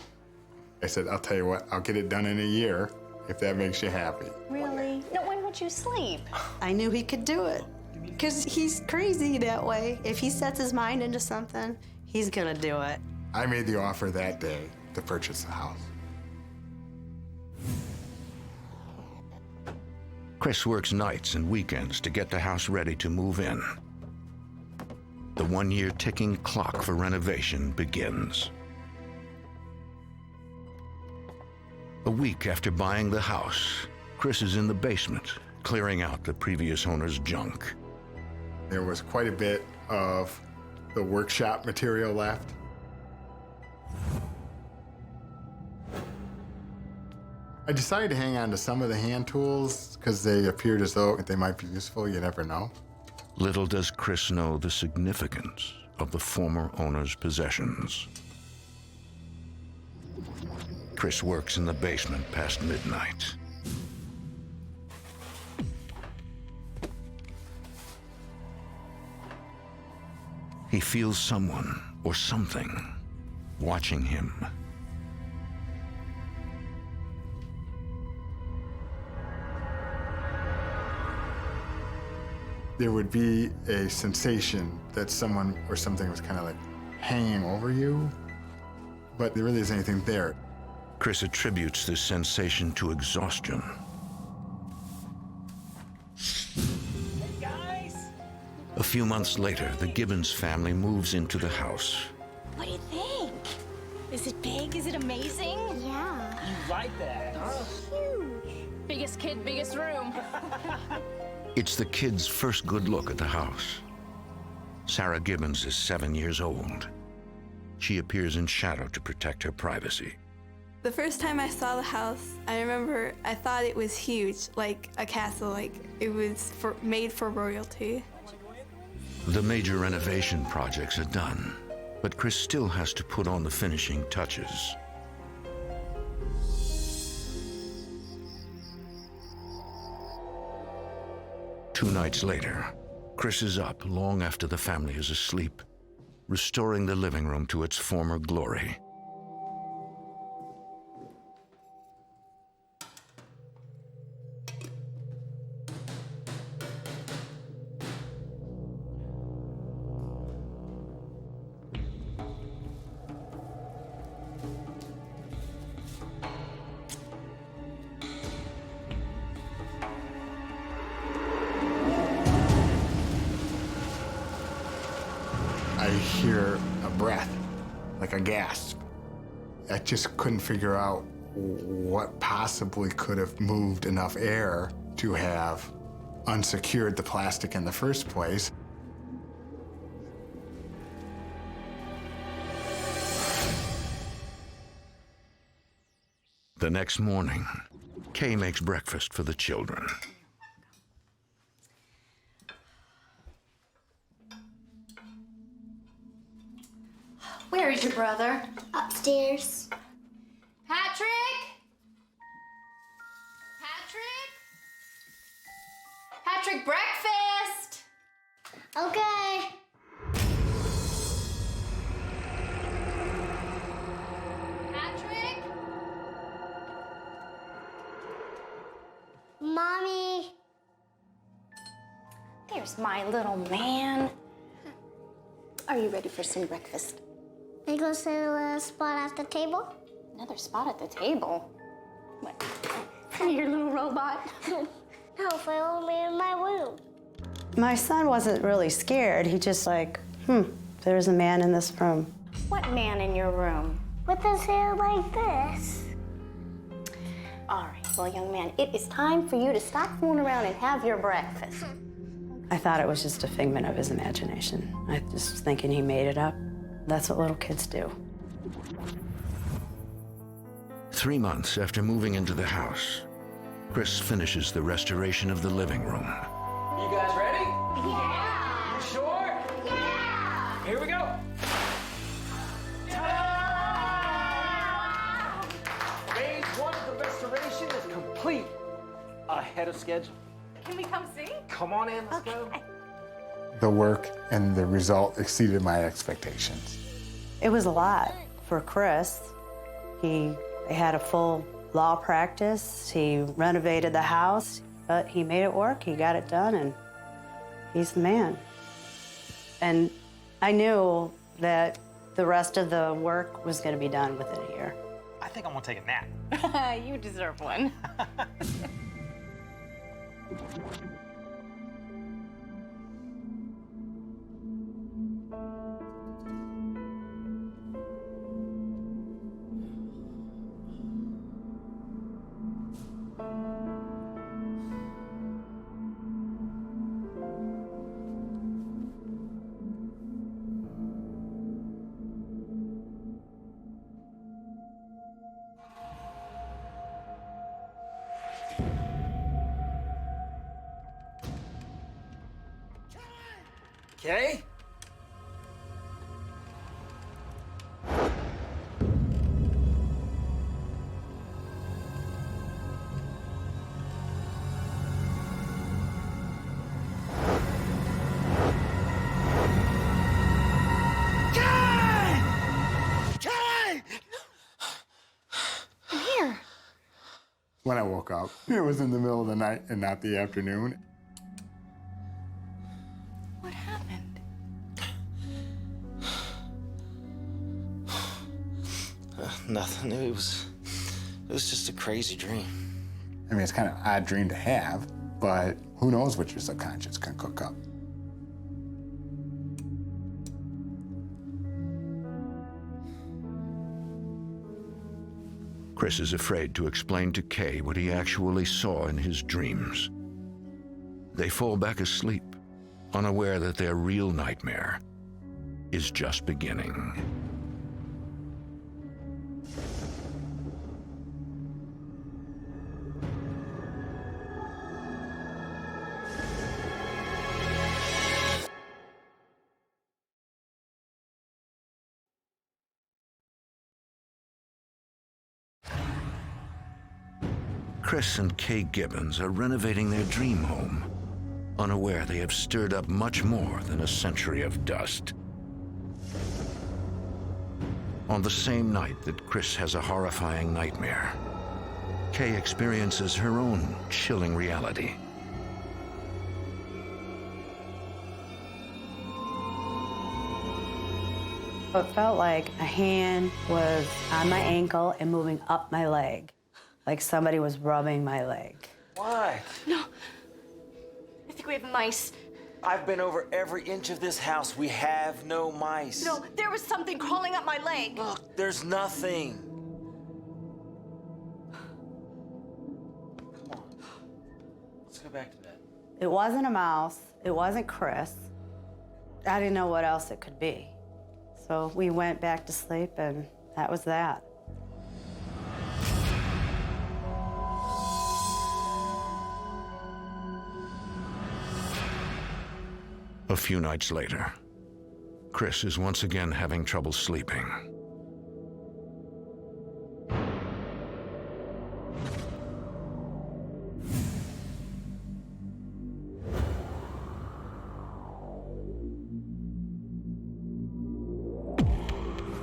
I said, I'll tell you what, I'll get it done in a year if that makes you happy. Really? No, when would you sleep? I knew he could do it because he's crazy that way. If he sets his mind into something, he's gonna do it. I made the offer that day to purchase the house. Chris works nights and weekends to get the house ready to move in. The 1-year ticking clock for renovation begins. A week after buying the house, Chris is in the basement, clearing out the previous owner's junk. There was quite a bit of the workshop material left. I decided to hang on to some of the hand tools because they appeared as though they might be useful. You never know. Little does Chris know the significance of the former owner's possessions. Chris works in the basement past midnight. He feels someone or something watching him. There would be a sensation that someone or something was kind of like hanging over you, but there really isn't anything there. Chris attributes this sensation to exhaustion. Hey, guys! A few months later, the Gibbons family moves into the house. What do you think? Is it big? Is it amazing? Yeah. You like that, huh? Huge. Biggest kid, biggest room. It's the kids' first good look at the house. Sarah Gibbons is 7 years old. She appears in shadow to protect her privacy. The first time I saw the house, I remember I thought it was huge, like a castle, like it was made for royalty. The major renovation projects are done, but Chris still has to put on the finishing touches. Two nights later, Chris is up long after the family is asleep, restoring the living room to its former glory. I hear a breath, like a gasp. I just couldn't figure out what possibly could have moved enough air to have unsecured the plastic in the first place. The next morning, Kay makes breakfast for the children. Where is your brother? Upstairs. Patrick? Patrick? Patrick, breakfast! Okay. Patrick? Mommy. There's my little man. Are you ready for some breakfast? I go sit a spot at the table. Another spot at the table? What? Your little robot? No, if I only in my room. My son wasn't really scared. He just like, there's a man in this room. What man in your room? With his hair like this. All right, well, young man, it is time for you to stop fooling around and have your breakfast. I thought it was just a figment of his imagination. I just was thinking he made it up. That's what little kids do. 3 months after moving into the house, Chris finishes the restoration of the living room. You guys ready? Yeah! You sure? Yeah! Here we go. Phase 1 of the restoration is complete. Ahead of schedule. Can we come see? Come on in, let's go. The work and the result exceeded my expectations. It was a lot for Chris. He had a full law practice. He renovated the house, but he made it work. He got it done, and he's the man. And I knew that the rest of the work was going to be done within a year. I think I'm gonna take a nap. You deserve one. Okay. When I woke up, it was in the middle of the night and not the afternoon. What happened? Nothing. It was just a crazy dream. I mean, it's kind of an odd dream to have, but who knows what your subconscious can cook up. Chris is afraid to explain to Kay what he actually saw in his dreams. They fall back asleep, unaware that their real nightmare is just beginning. Chris and Kay Gibbons are renovating their dream home, unaware they have stirred up much more than a century of dust. On the same night that Chris has a horrifying nightmare, Kay experiences her own chilling reality. It felt like a hand was on my ankle and moving up my leg, like somebody was rubbing my leg. Why? No. I think we have mice. I've been over every inch of this house. We have no mice. No, there was something crawling up my leg. Look, there's nothing. Come on. Let's go back to bed. It wasn't a mouse. It wasn't Chris. I didn't know what else it could be. So we went back to sleep, and that was that. A few nights later, Chris is once again having trouble sleeping.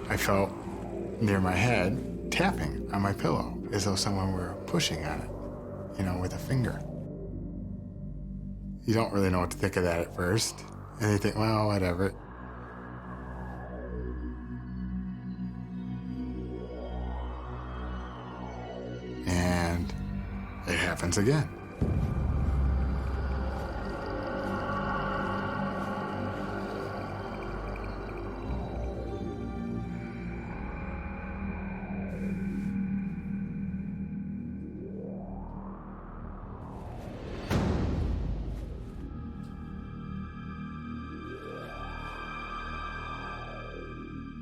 I felt near my head tapping on my pillow, as though someone were pushing on it, you know, with a finger. You don't really know what to think of that at first, and you think, well, whatever. happens again.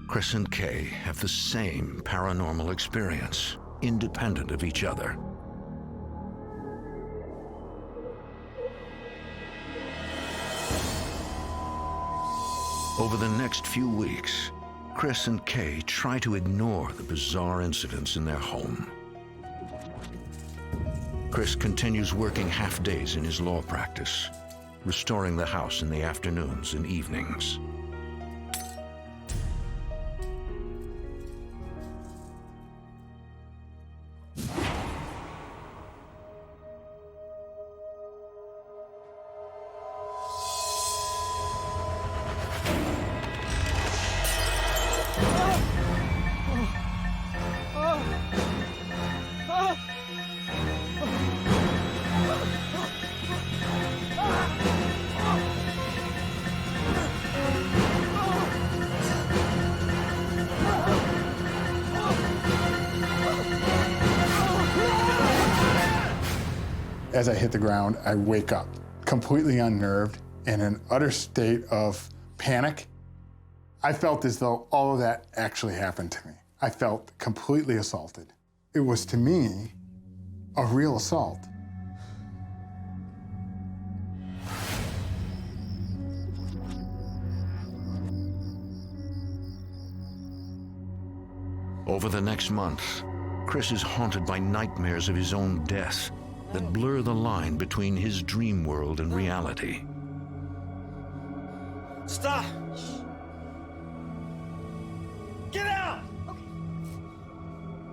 Chris and Kay have the same paranormal experience, independent of each other. Over the next few weeks, Chris and Kay try to ignore the bizarre incidents in their home. Chris continues working half days in his law practice, restoring the house in the afternoons and evenings. As I hit the ground, I wake up completely unnerved in an utter state of panic. I felt as though all of that actually happened to me. I felt completely assaulted. It was, to me, a real assault. Over the next month, Chris is haunted by nightmares of his own death that blur the line between his dream world and reality. Stop! Get out!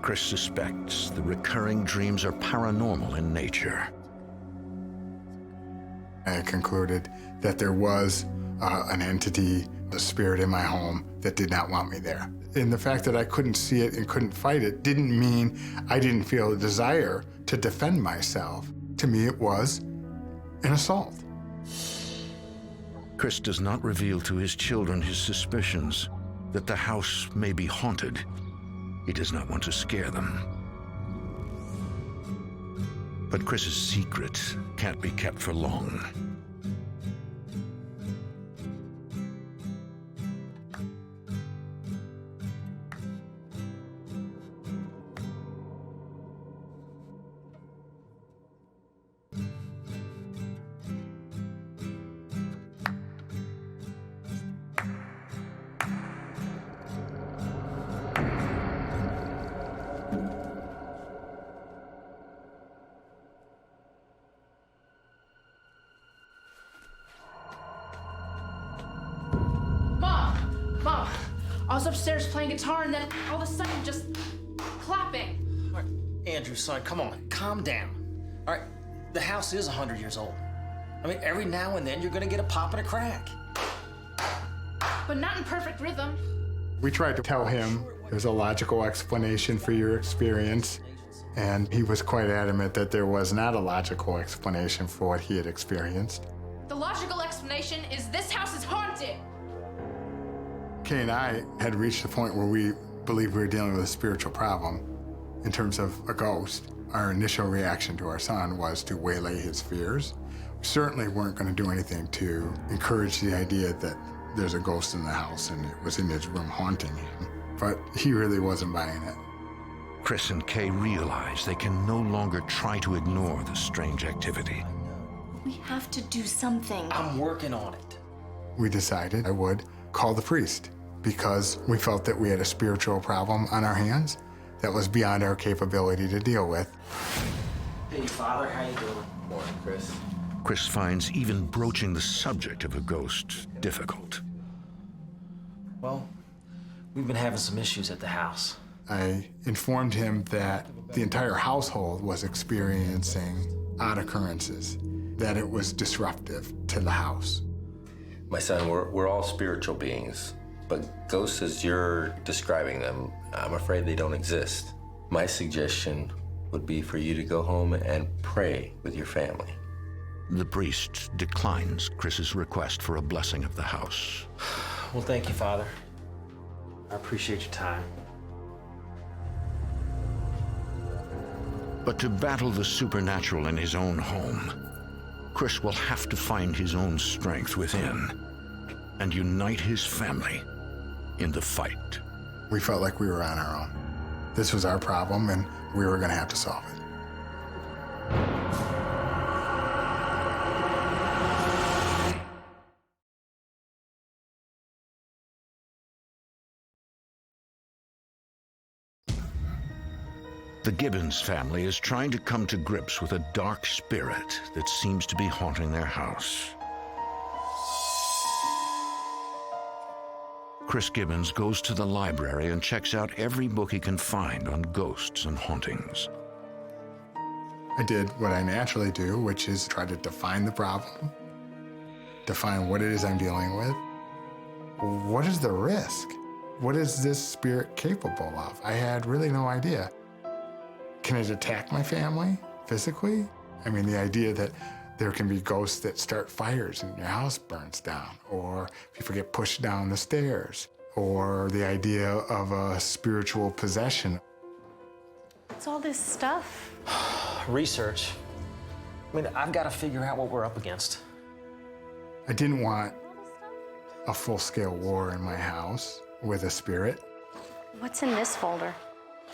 Chris suspects the recurring dreams are paranormal in nature. I concluded that there was an entity, a spirit in my home that did not want me there. And the fact that I couldn't see it and couldn't fight it didn't mean I didn't feel a desire to defend myself. To me, it was an assault. Chris does not reveal to his children his suspicions that the house may be haunted. He does not want to scare them. But Chris's secret can't be kept for long. I was upstairs playing guitar and then all of a sudden just clapping. All right, Andrew, son, come on, calm down. All right, the house is 100 years old. I mean, every now and then you're gonna get a pop and a crack. But not in perfect rhythm. We tried to tell him there's a logical explanation for your experience, and he was quite adamant that there was not a logical explanation for what he had experienced. The logical explanation is this house is haunted. Kay and I had reached the point where we believed we were dealing with a spiritual problem. In terms of a ghost, our initial reaction to our son was to waylay his fears. We certainly weren't going to do anything to encourage the idea that there's a ghost in the house and it was in his room haunting him. But he really wasn't buying it. Chris and Kay realize they can no longer try to ignore the strange activity. We have to do something. I'm working on it. We decided I would call the priest because we felt that we had a spiritual problem on our hands that was beyond our capability to deal with. Hey, Father, how you doing? Morning, Chris. Chris finds even broaching the subject of a ghost difficult. Well, we've been having some issues at the house. I informed him that the entire household was experiencing odd occurrences, that it was disruptive to the house. My son, we're all spiritual beings, but ghosts as you're describing them, I'm afraid they don't exist. My suggestion would be for you to go home and pray with your family. The priest declines Chris's request for a blessing of the house. Well, thank you, Father. I appreciate your time. But to battle the supernatural in his own home, Chris will have to find his own strength within and unite his family in the fight. We felt like we were on our own. This was our problem, and we were going to have to solve it. The Gibbons family is trying to come to grips with a dark spirit that seems to be haunting their house. Chris Gibbons goes to the library and checks out every book he can find on ghosts and hauntings. I did what I naturally do, which is try to define the problem, define what it is I'm dealing with. What is the risk? What is this spirit capable of? I had really no idea. Can it attack my family physically? I mean, the idea that there can be ghosts that start fires and your house burns down, or people get pushed down the stairs, or the idea of a spiritual possession. What's all this stuff? Research. I mean, I've got to figure out what we're up against. I didn't want a full-scale war in my house with a spirit. What's in this folder?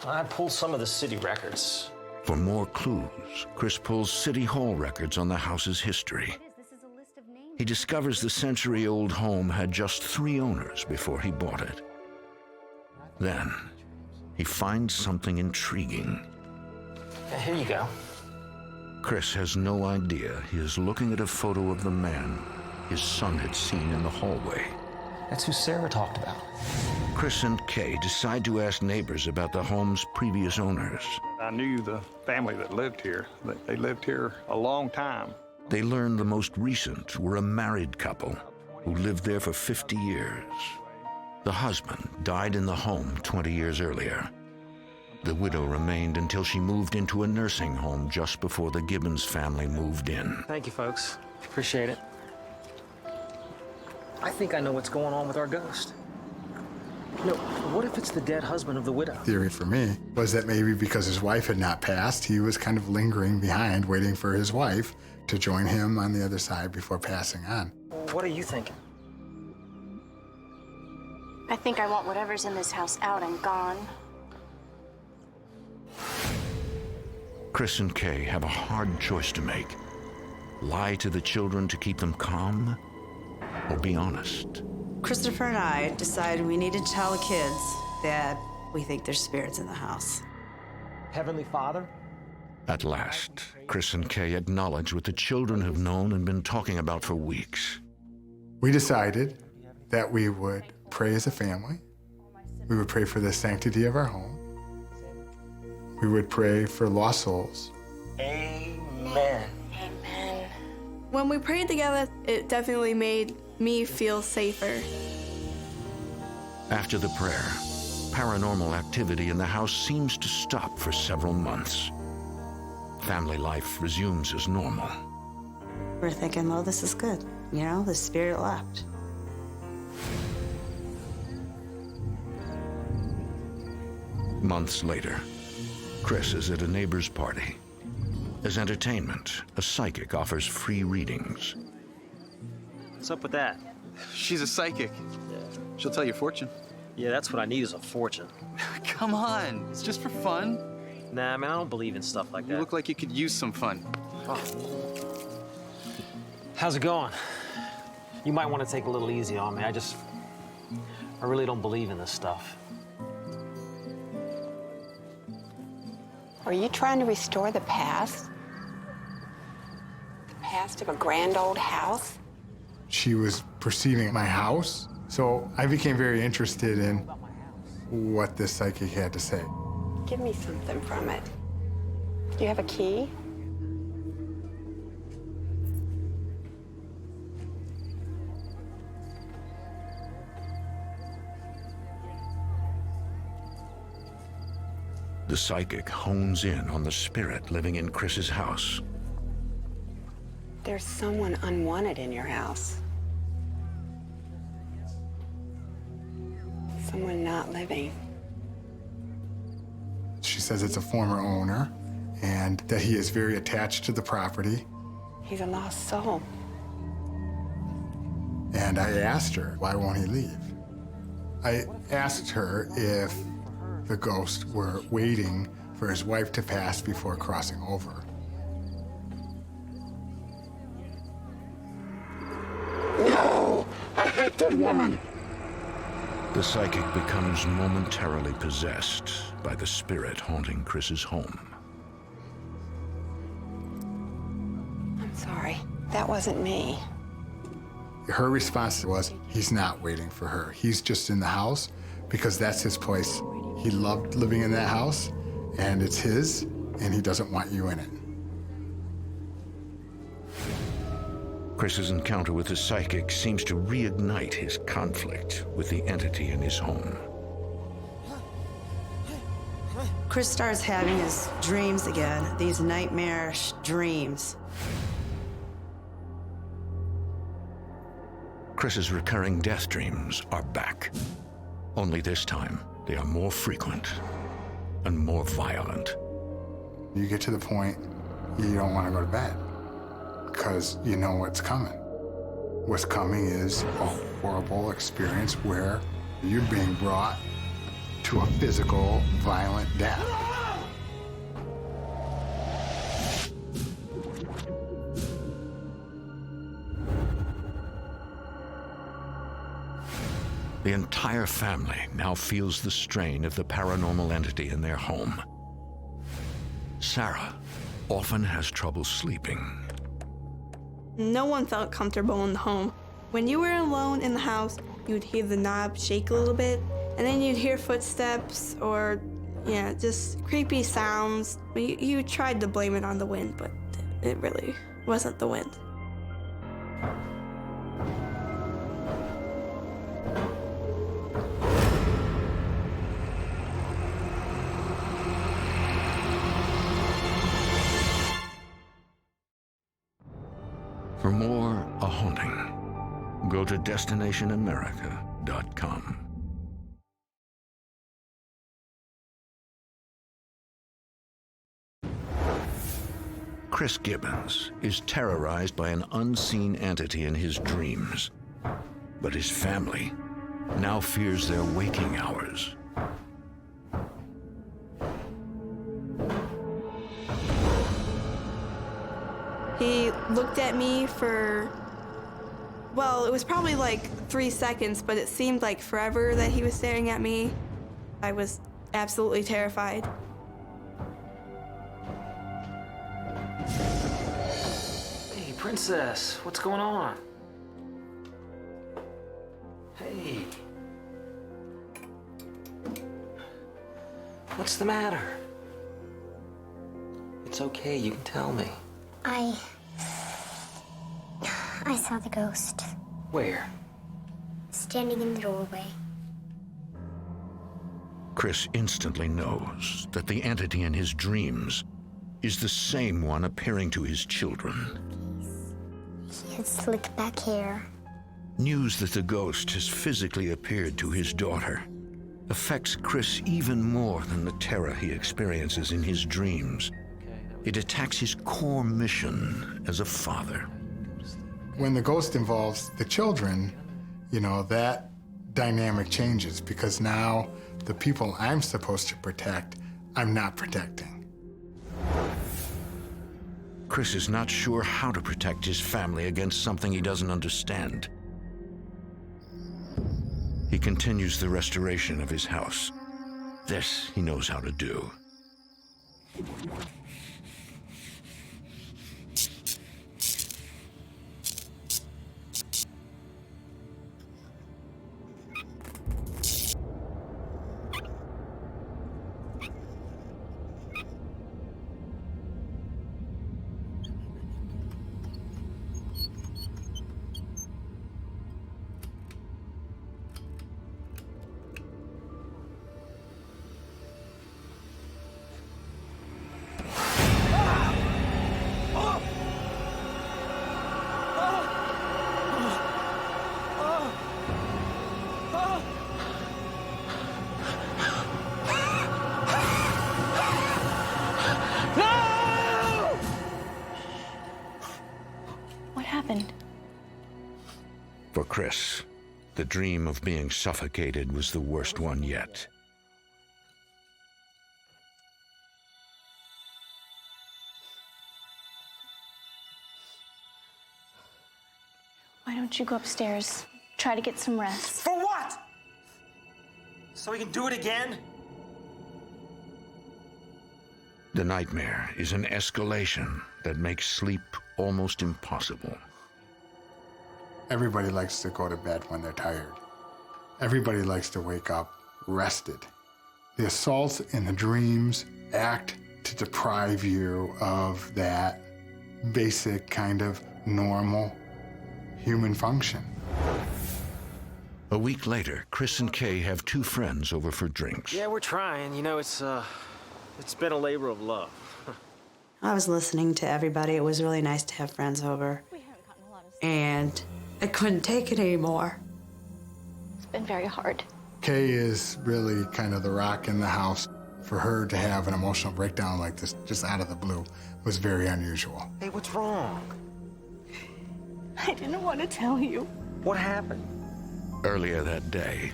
I pulled some of the city records. For more clues, Chris pulls City Hall records on the house's history. He discovers the century-old home had just 3 owners before he bought it. Then, he finds something intriguing. Yeah, here you go. Chris has no idea he is looking at a photo of the man his son had seen in the hallway. That's who Sarah talked about. Chris and Kay decide to ask neighbors about the home's previous owners. I knew the family that lived here. They lived here a long time. They learn the most recent were a married couple who lived there for 50 years. The husband died in the home 20 years earlier. The widow remained until she moved into a nursing home just before the Gibbons family moved in. Thank you, folks. Appreciate it. I think I know what's going on with our ghost. No, what if it's the dead husband of the widow? Theory for me was that maybe because his wife had not passed, he was kind of lingering behind, waiting for his wife to join him on the other side before passing on. What are you thinking? I think I want whatever's in this house out and gone. Chris and Kay have a hard choice to make. Lie to the children to keep them calm, or be honest. Christopher and I decided we needed to tell the kids that we think there's spirits in the house. Heavenly Father? At last, Chris and Kay acknowledge what the children have known and been talking about for weeks. We decided that we would pray as a family. We would pray for the sanctity of our home. We would pray for lost souls. Amen. Amen. When we prayed together, it definitely made me feel safer. After the prayer, paranormal activity in the house seems to stop for several months. Family life resumes as normal. We're thinking, well, this is good. You know, the spirit left. Months later, Chris is at a neighbor's party. As entertainment, a psychic offers free readings. What's up with that? She's a psychic. She'll tell you a fortune. Yeah, that's what I need is a fortune. Come on, it's just for fun. Nah, man, I don't believe in stuff like that. You look like you could use some fun. Oh. How's it going? You might want to take a little easy on me. I really don't believe in this stuff. Are you trying to restore the past? The past of a grand old house? She was perceiving my house, so I became very interested in what this psychic had to say. Give me something from it. Do you have a key? The psychic hones in on the spirit living in Chris's house. There's someone unwanted in your house. Someone not living. She says it's a former owner and that he is very attached to the property. He's a lost soul. And I asked her, why won't he leave? I asked her if the ghost were waiting for his wife to pass before crossing over. No! I hate that woman! The psychic becomes momentarily possessed by the spirit haunting Chris's home. I'm sorry. That wasn't me. Her response was, he's not waiting for her. He's just in the house because that's his place. He loved living in that house, and it's his, and he doesn't want you in it. Chris's encounter with the psychic seems to reignite his conflict with the entity in his home. Chris starts having his dreams again, these nightmarish dreams. Chris's recurring death dreams are back. Only this time, they are more frequent and more violent. You get to the point you don't want to go to bed because you know what's coming. What's coming is a horrible experience where you're being brought to a physical, violent death. The entire family now feels the strain of the paranormal entity in their home. Sarah often has trouble sleeping. No one felt comfortable in the home. When you were alone in the house, you'd hear the knob shake a little bit, and then you'd hear footsteps or, just creepy sounds. You tried to blame it on the wind, but it really wasn't the wind. For more A Haunting, go to destinationamerica.com. Chris Gibbons is terrorized by an unseen entity in his dreams, but his family now fears their waking hours. He looked at me for, well, it was probably like 3 seconds, but it seemed like forever that he was staring at me. I was absolutely terrified. Hey, princess, what's going on? Hey. What's the matter? It's okay, you can tell me. I saw the ghost. Where? Standing in the doorway. Chris instantly knows that the entity in his dreams is the same one appearing to his children. He had slick back hair. News that the ghost has physically appeared to his daughter affects Chris even more than the terror he experiences in his dreams. It attacks his core mission as a father. When the ghost involves the children, that dynamic changes because now the people I'm supposed to protect, I'm not protecting. Chris is not sure how to protect his family against something he doesn't understand. He continues the restoration of his house. This he knows how to do. Chris, the dream of being suffocated was the worst one yet. Why don't you go upstairs? Try to get some rest. For what? So we can do it again? The nightmare is an escalation that makes sleep almost impossible. Everybody likes to go to bed when they're tired. Everybody likes to wake up rested. The assaults and the dreams act to deprive you of that basic kind of normal human function. A week later, Chris and Kay have two friends over for drinks. Yeah, we're trying. You know, it's been a labor of love. I was listening to everybody. It was really nice to have friends over. And I couldn't take it anymore. It's been very hard. Kay is really kind of the rock in the house. For her to have an emotional breakdown like this, just out of the blue, was very unusual. Hey, what's wrong? I didn't want to tell you. What happened? Earlier that day,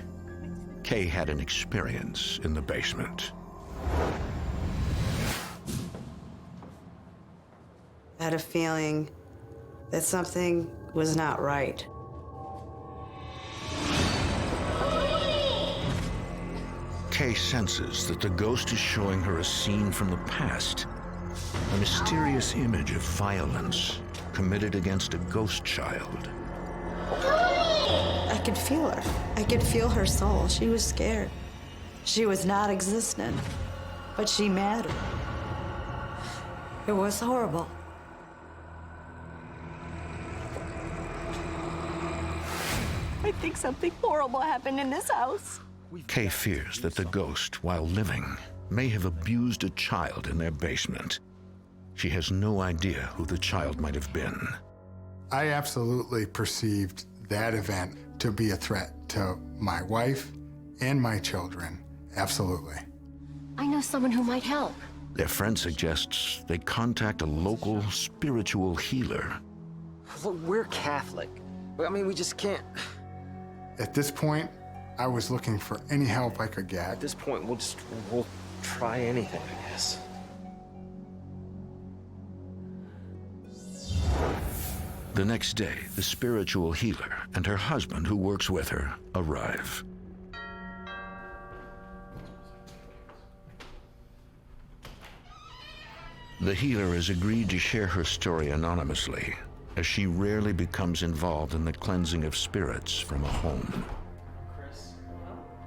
Kay had an experience in the basement. I had a feeling that something was not right. Kay senses that the ghost is showing her a scene from the past, a mysterious image of violence committed against a ghost child. I could feel her. I could feel her soul. She was scared. She was not existent, but she mattered. It was horrible. I think something horrible happened in this house. Kay fears that the ghost, while living, may have abused a child in their basement. She has no idea who the child might have been. I absolutely perceived that event to be a threat to my wife and my children. Absolutely. I know someone who might help. Their friend suggests they contact a local spiritual healer. Look, we're Catholic. I mean, we just can't. At this point, I was looking for any help I could get. At this point, we'll try anything, I guess. The next day, the spiritual healer and her husband, who works with her, arrive. The healer has agreed to share her story anonymously, as she rarely becomes involved in the cleansing of spirits from a home.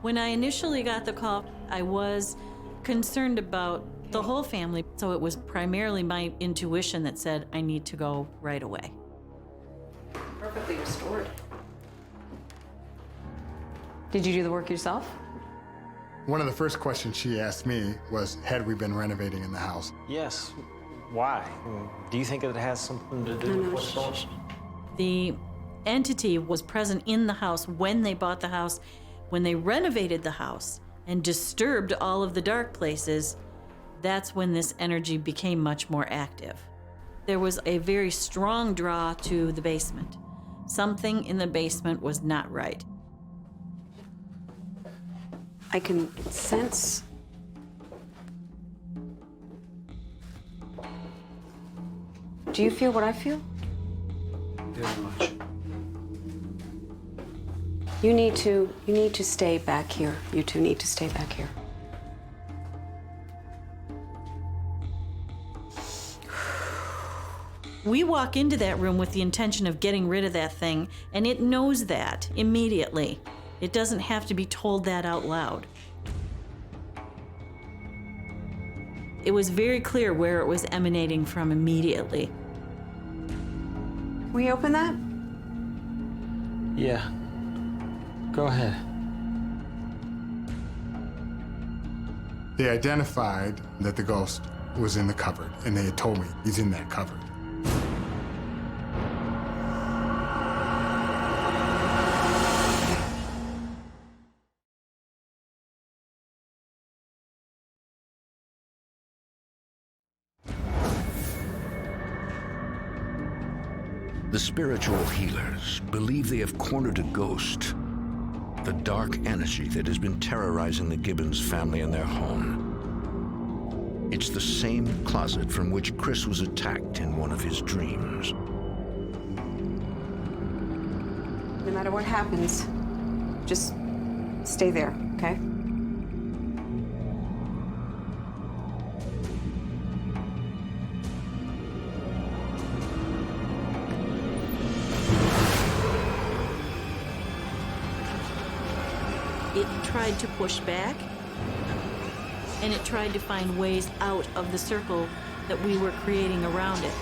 When I initially got the call, I was concerned about the whole family, so it was primarily my intuition that said I need to go right away. Perfectly restored. Did you do the work yourself? One of the first questions she asked me was, had we been renovating in the house? Yes. Why? Do you think it has something to do with what's going on? The entity was present in the house when they bought the house. When they renovated the house and disturbed all of the dark places, that's when this energy became much more active. There was a very strong draw to the basement. Something in the basement was not right. I can sense. Do you feel what I feel? Very much. You need to stay back here. You two need to stay back here. We walk into that room with the intention of getting rid of that thing, and it knows that immediately. It doesn't have to be told that out loud. It was very clear where it was emanating from immediately. Will you open that? Yeah. Go ahead. They identified that the ghost was in the cupboard, and they had told me he's in that cupboard. The spiritual healers believe they have cornered a ghost, the dark energy that has been terrorizing the Gibbons family in their home. It's the same closet from which Chris was attacked in one of his dreams. No matter what happens, just stay there, okay? It tried to push back, and it tried to find ways out of the circle that we were creating around it.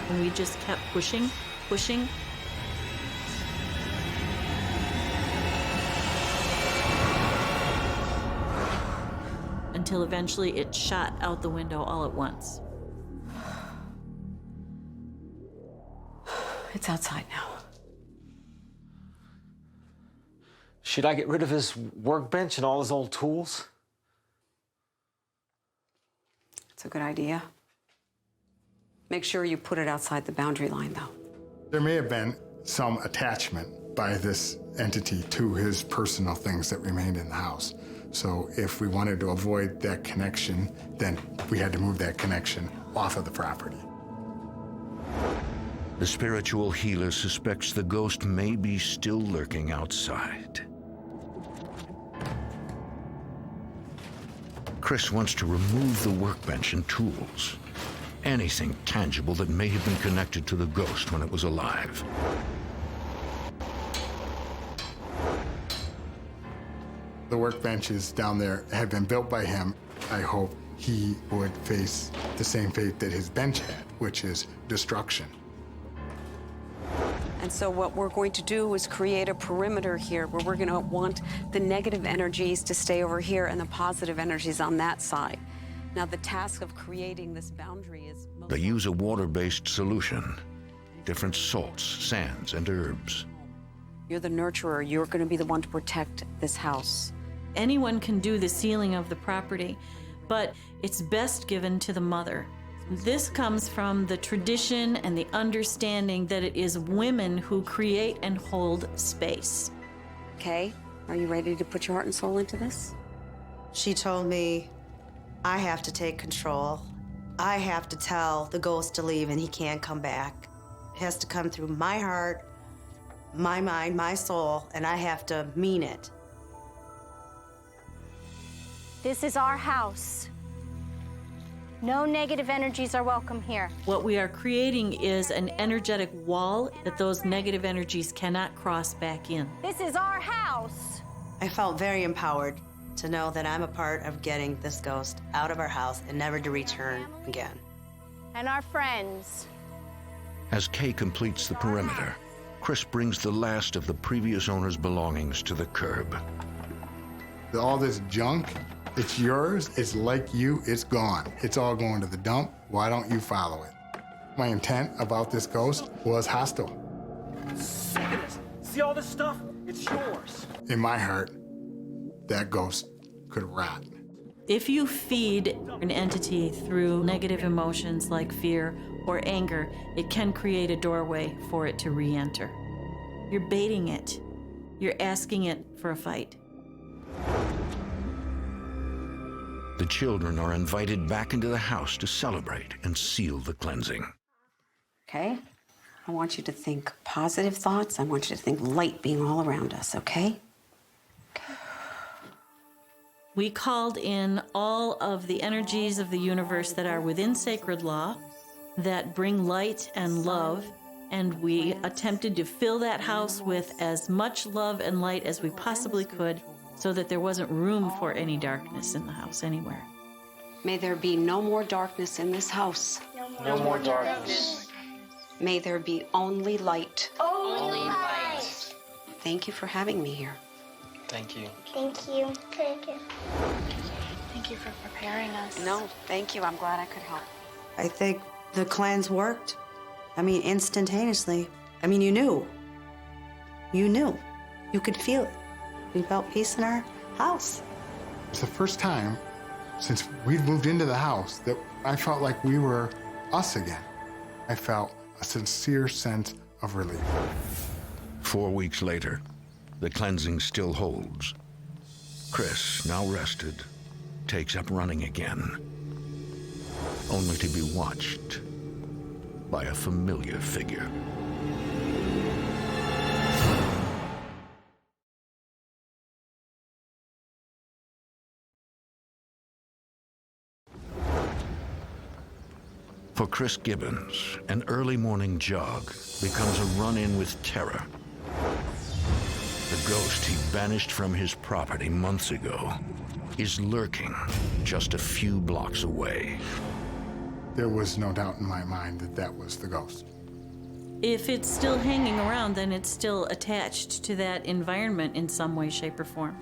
And we just kept pushing, pushing. Until eventually it shot out the window all at once. It's outside now. Should I get rid of his workbench and all his old tools? It's a good idea. Make sure you put it outside the boundary line, though. There may have been some attachment by this entity to his personal things that remained in the house. So if we wanted to avoid that connection, then we had to move that connection off of the property. The spiritual healer suspects the ghost may be still lurking outside. Chris wants to remove the workbench and tools. Anything tangible that may have been connected to the ghost when it was alive. The workbenches down there had been built by him. I hope he would face the same fate that his bench had, which is destruction. And so what we're going to do is create a perimeter here where we're going to want the negative energies to stay over here and the positive energies on that side. Now, the task of creating this boundary is... They use a water-based solution. Different salts, sands, and herbs. You're the nurturer. You're going to be the one to protect this house. Anyone can do the sealing of the property, but it's best given to the mother. This comes from the tradition and the understanding that it is women who create and hold space. Okay, are you ready to put your heart and soul into this? She told me I have to take control. I have to tell the ghost to leave and he can't come back. It has to come through my heart, my mind, my soul, and I have to mean it. This is our house. No negative energies are welcome here. What we are creating is an energetic wall that those negative energies cannot cross back in. This is our house. I felt very empowered to know that I'm a part of getting this ghost out of our house and never to return again. And our friends. As Kay completes the perimeter, Chris brings the last of the previous owner's belongings to the curb. All this junk, it's yours, it's like you, it's gone. It's all going to the dump. Why don't you follow it? My intent about this ghost was hostile. Sick of this. See all this stuff? It's yours. In my heart, that ghost could rot. If you feed an entity through negative emotions like fear or anger, it can create a doorway for it to re-enter. You're baiting it. You're asking it for a fight. The children are invited back into the house to celebrate and seal the cleansing. Okay? I want you to think positive thoughts. I want you to think light being all around us, okay? We called in all of the energies of the universe that are within sacred law, that bring light and love, and we attempted to fill that house with as much love and light as we possibly could so that there wasn't room for any darkness in the house anywhere. May there be no more darkness in this house. No more darkness. May there be only light. Only light. Thank you for having me here. Thank you. Thank you. Thank you. Thank you for preparing us. No, thank you. I'm glad I could help. I think the cleanse worked. I mean, instantaneously. I mean, you knew. You knew. You could feel it. We felt peace in our house. It's the first time since we've moved into the house that I felt like we were us again. I felt a sincere sense of relief. 4 weeks later, the cleansing still holds. Chris, now rested, takes up running again, only to be watched by a familiar figure. For Chris Gibbons, an early morning jog becomes a run-in with terror. The ghost he banished from his property months ago is lurking just a few blocks away. There was no doubt in my mind that that was the ghost. If it's still hanging around, then it's still attached to that environment in some way, shape, or form.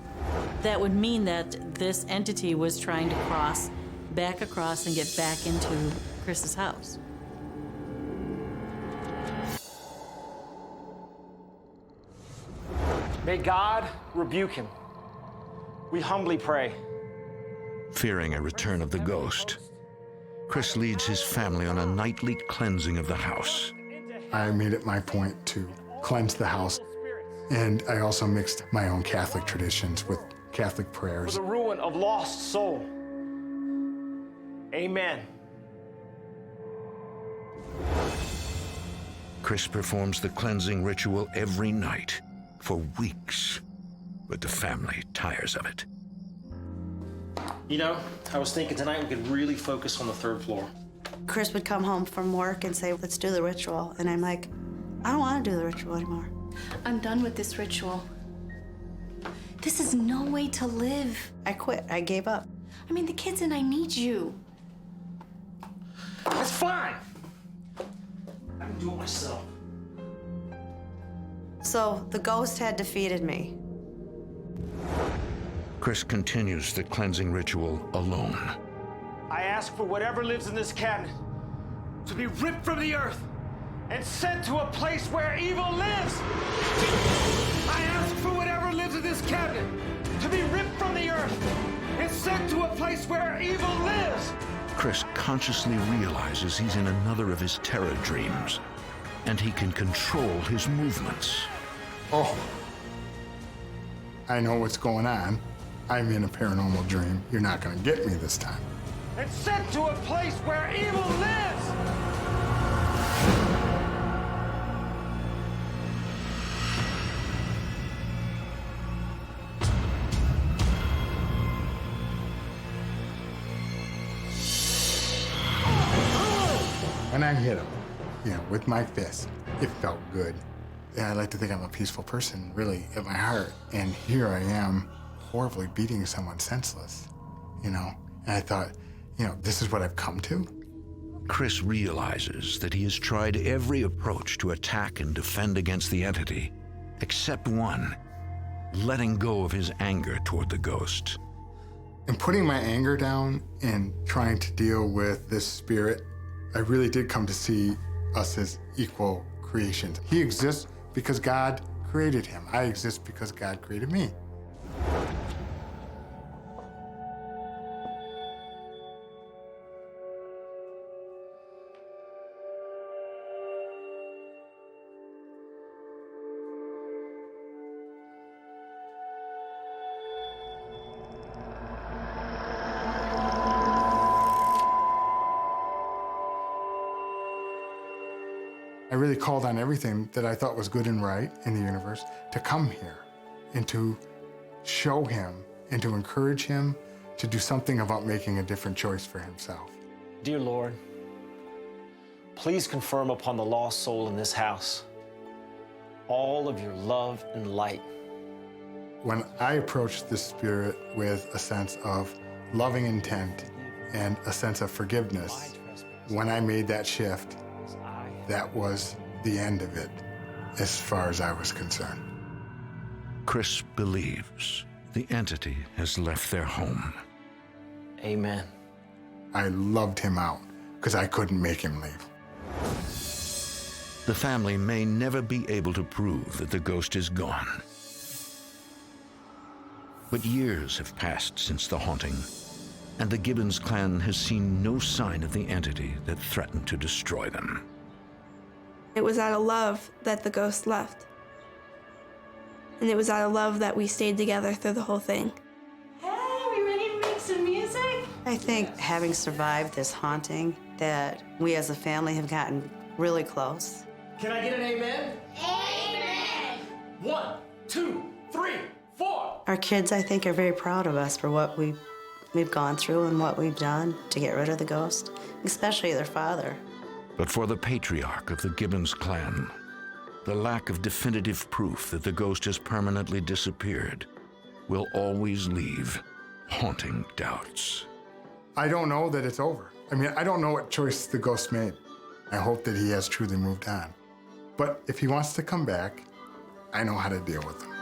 That would mean that this entity was trying to cross back across and get back into Chris's house. May God rebuke him. We humbly pray. Fearing a return of the ghost, Chris leads his family on a nightly cleansing of the house. I made it my point to cleanse the house, and I also mixed my own Catholic traditions with Catholic For prayers. the ruin of lost soul. Amen. Chris performs the cleansing ritual every night for weeks, but the family tires of it. You know, I was thinking tonight we could really focus on the 3rd floor. Chris would come home from work and say, let's do the ritual. And I'm like, I don't want to do the ritual anymore. I'm done with this ritual. This is no way to live. I quit. I gave up. I mean, the kids and I need you. That's fine. I can do it myself. So the ghost had defeated me. Chris continues the cleansing ritual alone. I ask for whatever lives in this cabinet to be ripped from the earth and sent to a place where evil lives. I ask for whatever lives in this cabinet to be ripped from the earth and sent to a place where evil lives. Chris consciously realizes he's in another of his terror dreams, and he can control his movements. Oh, I know what's going on. I'm in a paranormal dream. You're not going to get me this time. And sent to a place where evil lives. When I hit him, with my fist, it felt good. Yeah, I like to think I'm a peaceful person, really, at my heart. And here I am, horribly beating someone senseless, And I thought, this is what I've come to. Chris realizes that he has tried every approach to attack and defend against the entity, except one, letting go of his anger toward the ghost. And putting my anger down and trying to deal with this spirit, I really did come to see us as equal creations. He exists because God created him. I exist because God created me. I really called on everything that I thought was good and right in the universe to come here and to show him and to encourage him to do something about making a different choice for himself. Dear Lord, please confirm upon the lost soul in this house all of your love and light. When I approached this spirit with a sense of loving intent and a sense of forgiveness, when I made that shift, that was the end of it, as far as I was concerned. Chris believes the entity has left their home. Amen. I loved him out because I couldn't make him leave. The family may never be able to prove that the ghost is gone. But years have passed since the haunting, and the Gibbons clan has seen no sign of the entity that threatened to destroy them. It was out of love that the ghost left. And it was out of love that we stayed together through the whole thing. Hey, we ready to make some music? I think having survived this haunting, that we as a family have gotten really close. Can I get an amen? Amen. 1, 2, 3, 4. Our kids, I think, are very proud of us for what we've gone through and what we've done to get rid of the ghost, especially their father. But for the patriarch of the Gibbons clan, the lack of definitive proof that the ghost has permanently disappeared will always leave haunting doubts. I don't know that it's over. I mean, I don't know what choice the ghost made. I hope that he has truly moved on. But if he wants to come back, I know how to deal with him.